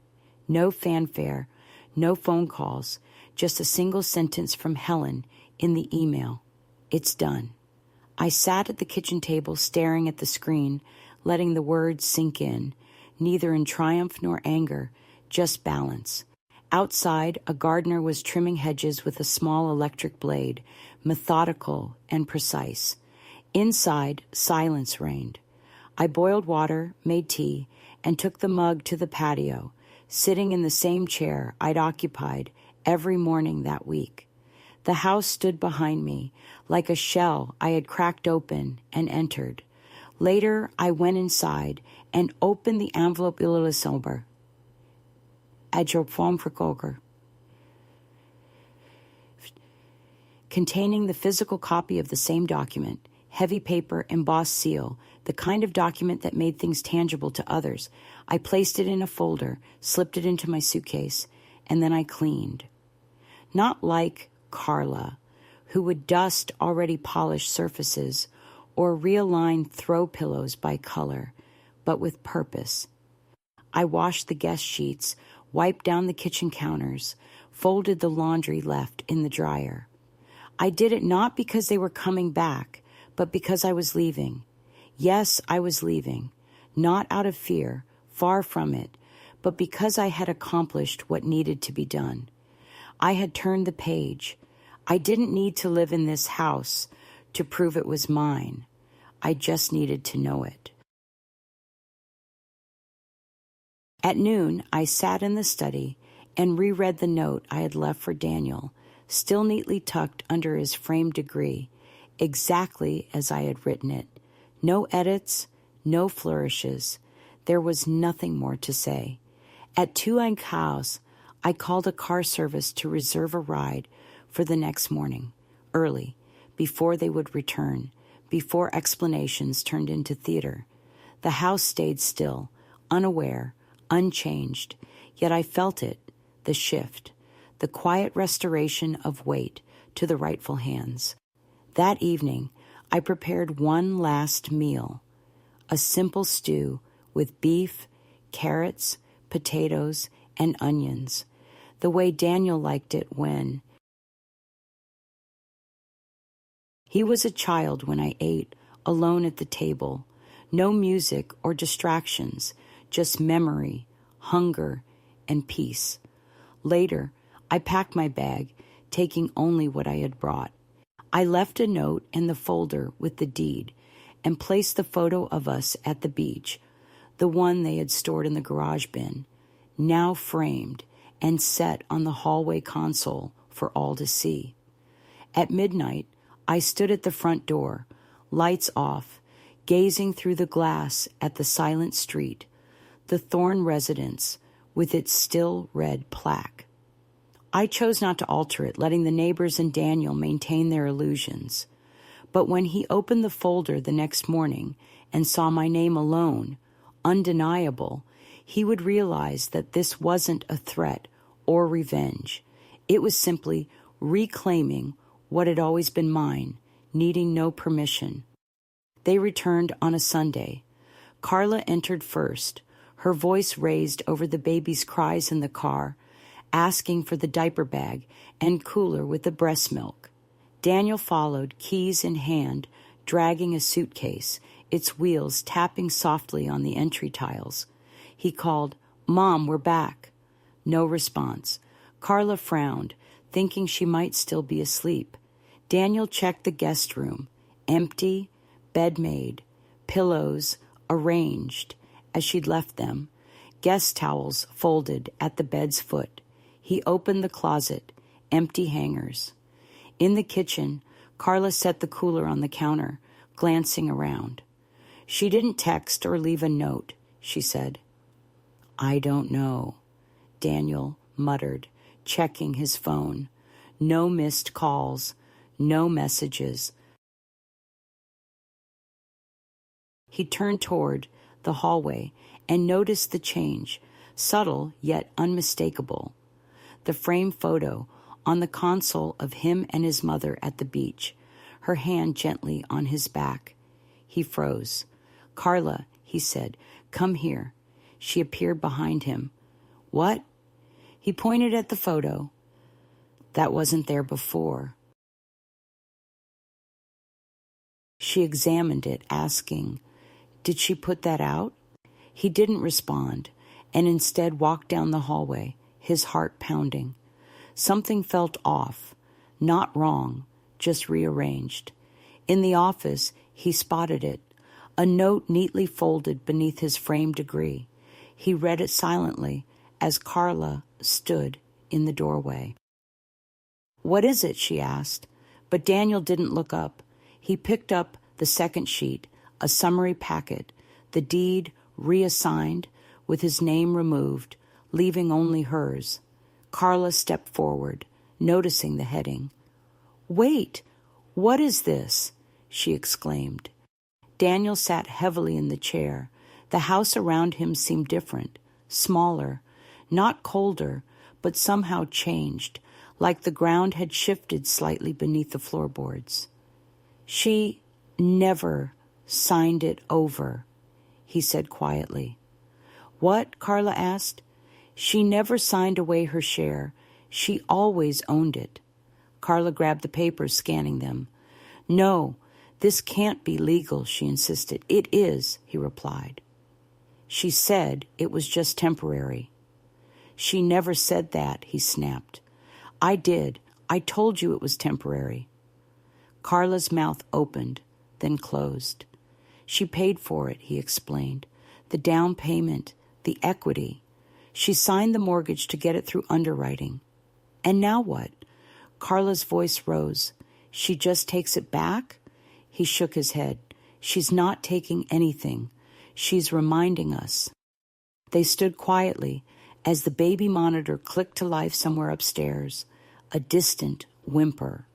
No fanfare, no phone calls, just a single sentence from Helen in the email. It's done. I sat at the kitchen table staring at the screen, letting the words sink in, neither in triumph nor anger, just balance. Outside, a gardener was trimming hedges with a small electric blade, methodical and precise. Inside, silence reigned. I boiled water, made tea, and took the mug to the patio, sitting in the same chair I'd occupied every morning that week. The house stood behind me, like a shell I had cracked open and entered. Later, I went inside and opened the envelope illusober. Containing the physical copy of the same document, heavy paper, embossed seal, the kind of document that made things tangible to others. I placed it in a folder, slipped it into my suitcase, and then I cleaned. Not like Carla, who would dust already polished surfaces or realign throw pillows by color, but with purpose. I washed the guest sheets, wiped down the kitchen counters, folded the laundry left in the dryer. I did it not because they were coming back, but because I was leaving. Yes, I was leaving, not out of fear, far from it, but because I had accomplished what needed to be done. I had turned the page. I didn't need to live in this house to prove it was mine. I just needed to know it. At noon, I sat in the study and reread the note I had left for Daniel, still neatly tucked under his framed degree, exactly as I had written it. No edits, no flourishes. There was nothing more to say. At 2:15, I called a car service to reserve a ride for the next morning, early, before they would return, before explanations turned into theater. The house stayed still, unaware, unchanged, yet I felt it, the shift, the quiet restoration of weight to the rightful hands. That evening, I prepared one last meal, a simple stew with beef, carrots, potatoes, and onions, the way Daniel liked it when he was a child. When I ate, alone at the table, no music or distractions, just memory, hunger, and peace. Later, I packed my bag, taking only what I had brought. I left a note in the folder with the deed and placed the photo of us at the beach, the one they had stored in the garage bin, now framed and set on the hallway console for all to see. At midnight, I stood at the front door, lights off, gazing through the glass at the silent street, the Thorne residence with its still red plaque. I chose not to alter it, letting the neighbors and Daniel maintain their illusions. But when he opened the folder the next morning and saw my name alone, undeniable, he would realize that this wasn't a threat or revenge. It was simply reclaiming what had always been mine, needing no permission. They returned on a Sunday. Carla entered first, her voice raised over the baby's cries in the car, asking for the diaper bag and cooler with the breast milk. Daniel followed, keys in hand, dragging a suitcase, its wheels tapping softly on the entry tiles. He called, "Mom, we're back." No response. Carla frowned, thinking she might still be asleep. Daniel checked the guest room, empty, bed made, pillows arranged as she'd left them, guest towels folded at the bed's foot. He opened the closet, empty hangers. In the kitchen, Carla set the cooler on the counter, glancing around. "She didn't text or leave a note," she said. "I don't know," Daniel muttered, checking his phone. No missed calls, no messages. He turned toward the hallway and noticed the change, subtle yet unmistakable. The framed photo on the console of him and his mother at the beach, her hand gently on his back. He froze. "Carla," he said, "come here." She appeared behind him. "What?" He pointed at the photo. "That wasn't there before." She examined it, asking, "Did she put that out?" He didn't respond, and instead walked down the hallway, his heart pounding. Something felt off, not wrong, just rearranged. In the office, he spotted it, a note neatly folded beneath his framed degree. He read it silently as Carla stood in the doorway. "What is it?" she asked, but Daniel didn't look up. He picked up the second sheet, a summary packet, the deed reassigned with his name removed, leaving only hers. Carla stepped forward, noticing the heading. "Wait! What is this?" she exclaimed. Daniel sat heavily in the chair. The house around him seemed different, smaller, not colder, but somehow changed, like the ground had shifted slightly beneath the floorboards. "She never signed it over," he said quietly. "What?" Carla asked. "She never signed away her share. She always owned it." Carla grabbed the papers, scanning them. "No, this can't be legal," she insisted. "It is," he replied. "She said it was just temporary." "She never said that," he snapped. "I did. I told you it was temporary." Carla's mouth opened, then closed. "She paid for it," he explained. "The down payment, the equity. She signed the mortgage to get it through underwriting. And now what?" Carla's voice rose. "She just takes it back?" He shook his head. "She's not taking anything. She's reminding us." They stood quietly as the baby monitor clicked to life somewhere upstairs, a distant whimper.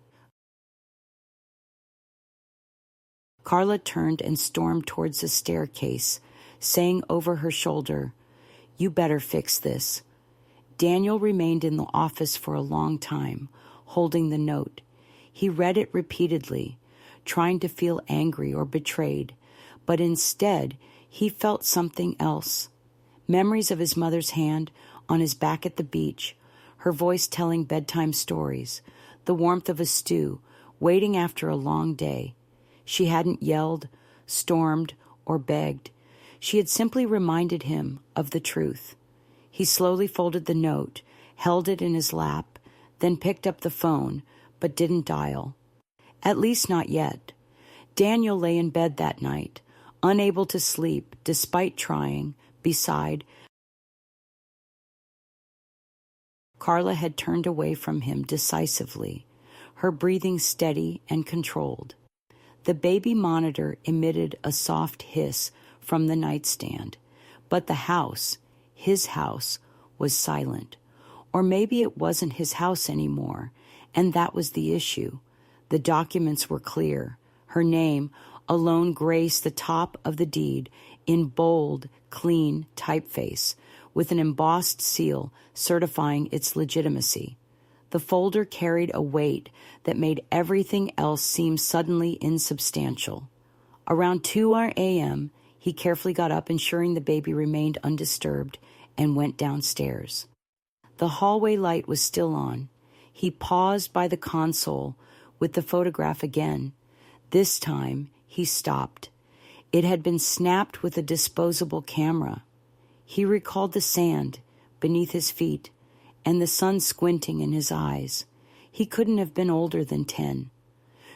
Carla turned and stormed towards the staircase, saying over her shoulder, "You better fix this." Daniel remained in the office for a long time, holding the note. He read it repeatedly, trying to feel angry or betrayed, but instead he felt something else. Memories of his mother's hand on his back at the beach, her voice telling bedtime stories, the warmth of a stew, waiting after a long day. She hadn't yelled, stormed, or begged. She had simply reminded him of the truth. He slowly folded the note, held it in his lap, then picked up the phone, but didn't dial. At least not yet. Daniel lay in bed that night, unable to sleep despite trying. Beside, Carla had turned away from him decisively, her breathing steady and controlled. The baby monitor emitted a soft hiss from the nightstand, but the house, his house, was silent. Or maybe it wasn't his house anymore, and that was the issue. The documents were clear. Her name alone graced the top of the deed in bold, clean typeface, with an embossed seal certifying its legitimacy. The folder carried a weight that made everything else seem suddenly insubstantial. Around 2 a.m., he carefully got up, ensuring the baby remained undisturbed, and went downstairs. The hallway light was still on. He paused by the console with the photograph again. This time, he stopped. It had been snapped with a disposable camera. He recalled the sand beneath his feet and the sun squinting in his eyes. He couldn't have been older than 10.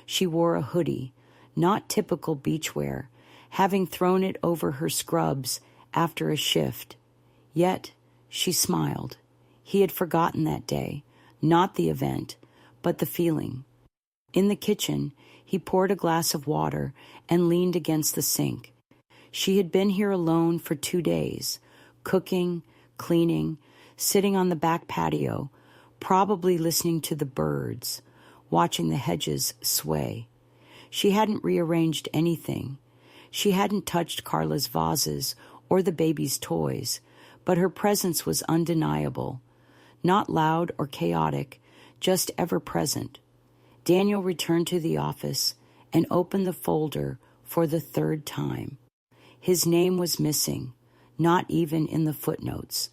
She wore a hoodie, not typical beachwear, having thrown it over her scrubs after a shift. Yet, she smiled. He had forgotten that day, not the event, but the feeling. In the kitchen, he poured a glass of water and leaned against the sink. She had been here alone for 2 days, cooking, cleaning, sitting on the back patio, probably listening to the birds, watching the hedges sway. She hadn't rearranged anything. She hadn't touched Carla's vases or the baby's toys, but her presence was undeniable. Not loud or chaotic, just ever-present. Daniel returned to the office and opened the folder for the 3rd time. His name was missing, not even in the footnotes.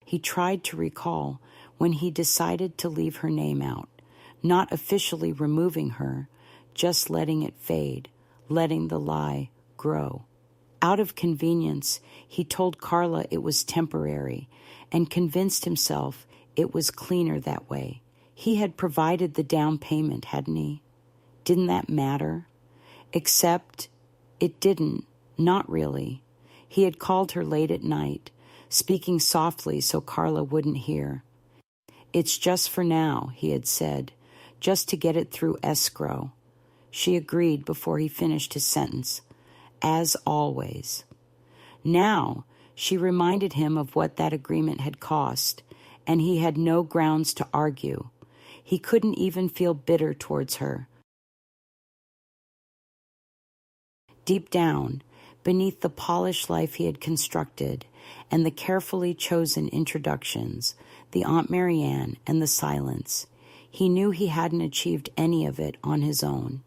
He tried to recall when he decided to leave her name out, not officially removing her, just letting it fade, letting the lie grow. Out of convenience, he told Carla it was temporary and convinced himself it was cleaner that way. He had provided the down payment, hadn't he? Didn't that matter? Except it didn't, not really. He had called her late at night, speaking softly so Carla wouldn't hear. "It's just for now," he had said, "just to get it through escrow." She agreed before he finished his sentence. As always. Now, she reminded him of what that agreement had cost, and he had no grounds to argue. He couldn't even feel bitter towards her. Deep down, beneath the polished life he had constructed and the carefully chosen introductions, the Aunt Marianne and the silence, he knew he hadn't achieved any of it on his own.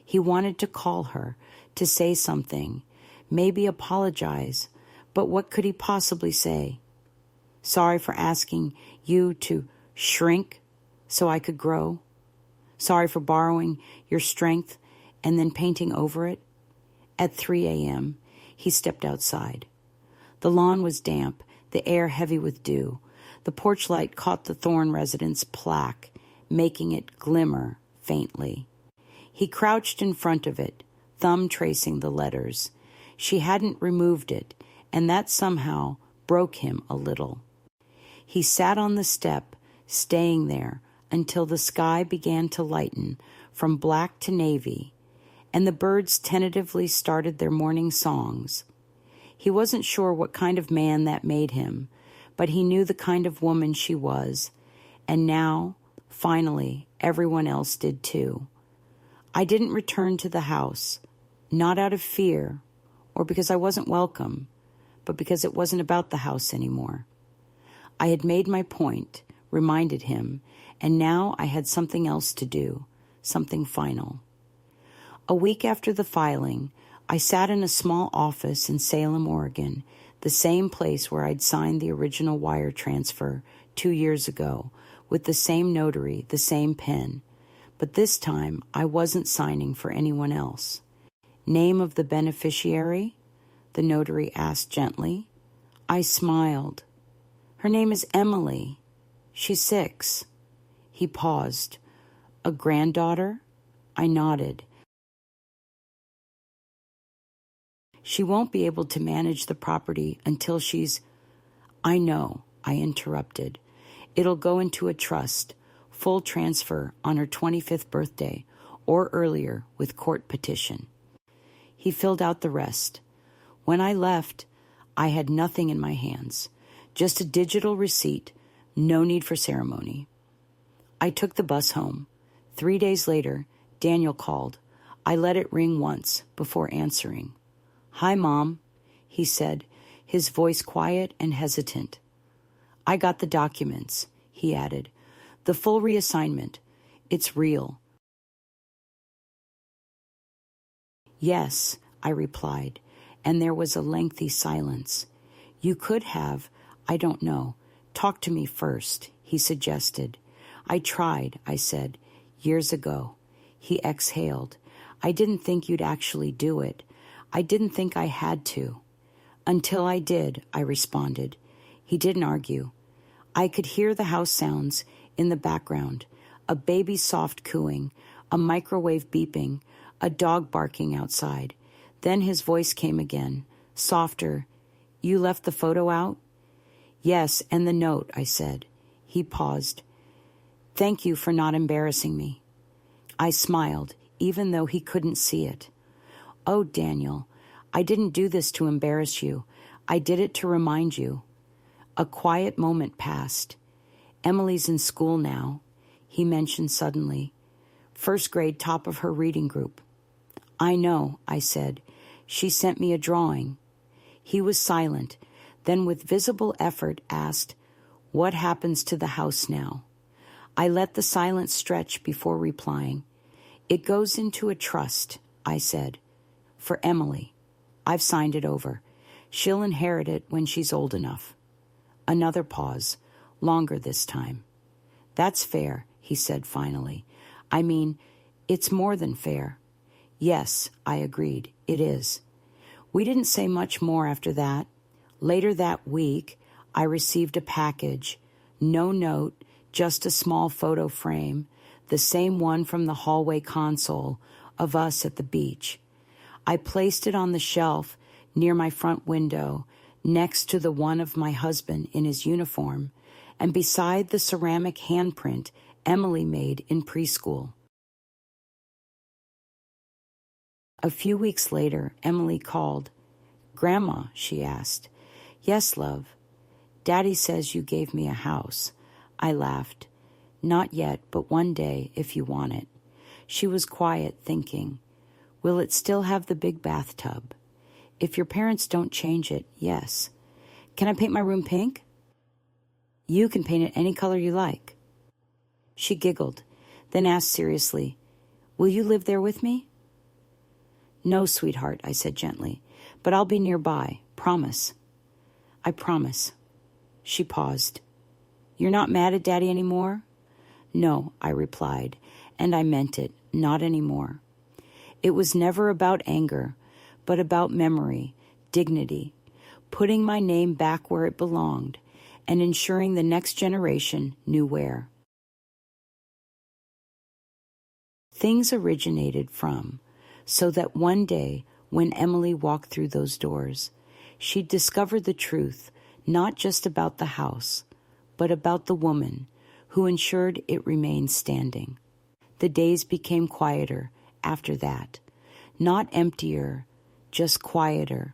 He wanted to call her, to say something, maybe apologize, but what could he possibly say? Sorry for asking you to shrink so I could grow? Sorry for borrowing your strength and then painting over it? At 3 a.m., he stepped outside. The lawn was damp, the air heavy with dew. The porch light caught the Thorne residence plaque, making it glimmer faintly. He crouched in front of it, thumb tracing the letters. She hadn't removed it, and that somehow broke him a little. He sat on the step, staying there until the sky began to lighten from black to navy, and the birds tentatively started their morning songs. He wasn't sure what kind of man that made him, but he knew the kind of woman she was, and now, finally, everyone else did too. I didn't return to the house, not out of fear or because I wasn't welcome, but because it wasn't about the house anymore. I had made my point, reminded him, and now I had something else to do, something final. A week after the filing, I sat in a small office in Salem, Oregon, the same place where I'd signed the original wire transfer 2 years ago, with the same notary, the same pen. But this time, I wasn't signing for anyone else. Name of the beneficiary? The notary asked gently. I smiled. Her name is Emily. She's 6. He paused. A granddaughter? I nodded. She won't be able to manage the property until she's... I know, I interrupted. It'll go into a trust, full transfer on her 25th birthday, or earlier with court petition. He filled out the rest. When I left, I had nothing in my hands, just a digital receipt, no need for ceremony. I took the bus home. 3 days later, Daniel called. I let it ring once before answering. Hi, Mom, he said, his voice quiet and hesitant. I got the documents, he added. The full reassignment. It's real. Yes, I replied, and there was a lengthy silence. You could have, I don't know, talk to me first, he suggested. I tried, I said, years ago. He exhaled. I didn't think you'd actually do it. I didn't think I had to. Until I did, I responded. He didn't argue. I could hear the house sounds in the background, a baby's soft cooing, a microwave beeping, a dog barking outside. Then his voice came again, softer. You left the photo out? Yes, and the note, I said. He paused. Thank you for not embarrassing me. I smiled, even though he couldn't see it. Oh, Daniel, I didn't do this to embarrass you. I did it to remind you. A quiet moment passed. Emily's in school now, he mentioned suddenly. 1st grade, top of her reading group. I know, I said. She sent me a drawing. He was silent, then with visible effort asked, What happens to the house now? I let the silence stretch before replying. It goes into a trust, I said. For Emily. I've signed it over. She'll inherit it when she's old enough. Another pause, longer this time. That's fair, he said finally. I mean, it's more than fair. Yes, I agreed, it is. We didn't say much more after that. Later that week, I received a package. No note, just a small photo frame, the same one from the hallway console of us at the beach. I placed it on the shelf near my front window, next to the one of my husband in his uniform, and beside the ceramic handprint Emily made in preschool. A few weeks later, Emily called. Grandma, she asked. Yes, love. Daddy says you gave me a house. I laughed. Not yet, but one day, if you want it. She was quiet, thinking. Will it still have the big bathtub? If your parents don't change it, yes. Can I paint my room pink? You can paint it any color you like. She giggled, then asked seriously, Will you live there with me? No, sweetheart, I said gently, but I'll be nearby, promise. I promise. She paused. You're not mad at Daddy anymore? No, I replied, and I meant it, not anymore. It was never about anger, but about memory, dignity, putting my name back where it belonged, and ensuring the next generation knew where. Things originated from, so that one day, when Emily walked through those doors, she'd discover the truth, not just about the house, but about the woman who ensured it remained standing. The days became quieter after that, not emptier, just quieter,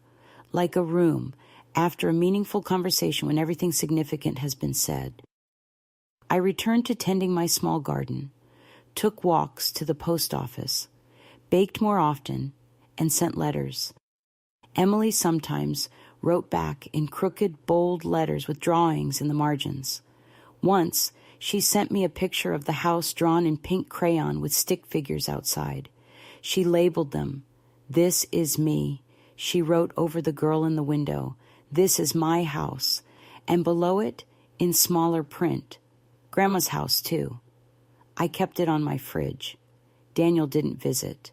like a room after a meaningful conversation when everything significant has been said. I returned to tending my small garden, took walks to the post office, baked more often, and sent letters. Emily sometimes wrote back in crooked, bold letters with drawings in the margins. Once, she sent me a picture of the house drawn in pink crayon with stick figures outside. She labeled them, "This is me." She wrote over the girl in the window, "This is my house." And below it, in smaller print, "Grandma's house, too." I kept it on my fridge. Daniel didn't visit,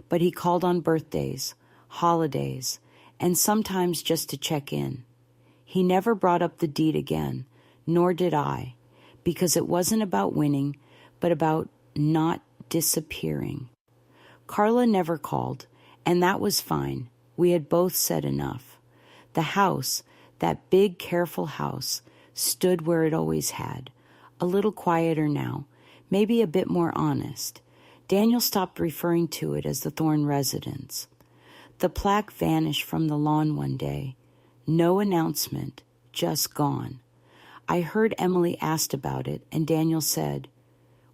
but he called on birthdays, holidays, and sometimes just to check in. He never brought up the deed again, nor did I, because it wasn't about winning, but about not disappearing. Carla never called, and that was fine. We had both said enough. The house, that big, careful house, stood where it always had, a little quieter now, maybe a bit more honest. Daniel stopped referring to it as the Thorne residence. The plaque vanished from the lawn one day. No announcement, just gone. I heard Emily asked about it, and Daniel said,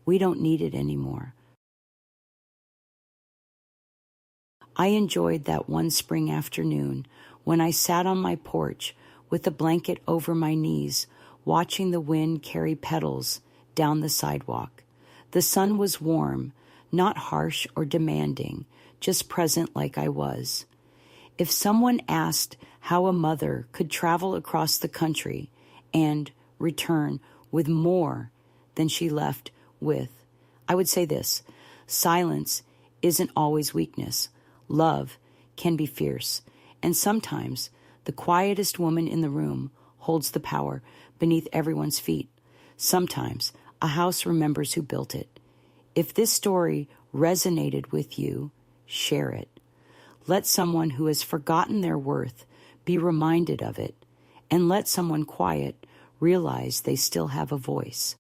"We don't need it anymore." I enjoyed that one spring afternoon when I sat on my porch with a blanket over my knees, watching the wind carry petals down the sidewalk. The sun was warm, not harsh or demanding, just present like I was. If someone asked how a mother could travel across the country and return with more than she left with, I would say this: silence isn't always weakness. Love can be fierce, and sometimes the quietest woman in the room holds the power beneath everyone's feet. Sometimes a house remembers who built it. If this story resonated with you, share it. Let someone who has forgotten their worth be reminded of it, and let someone quiet realize they still have a voice.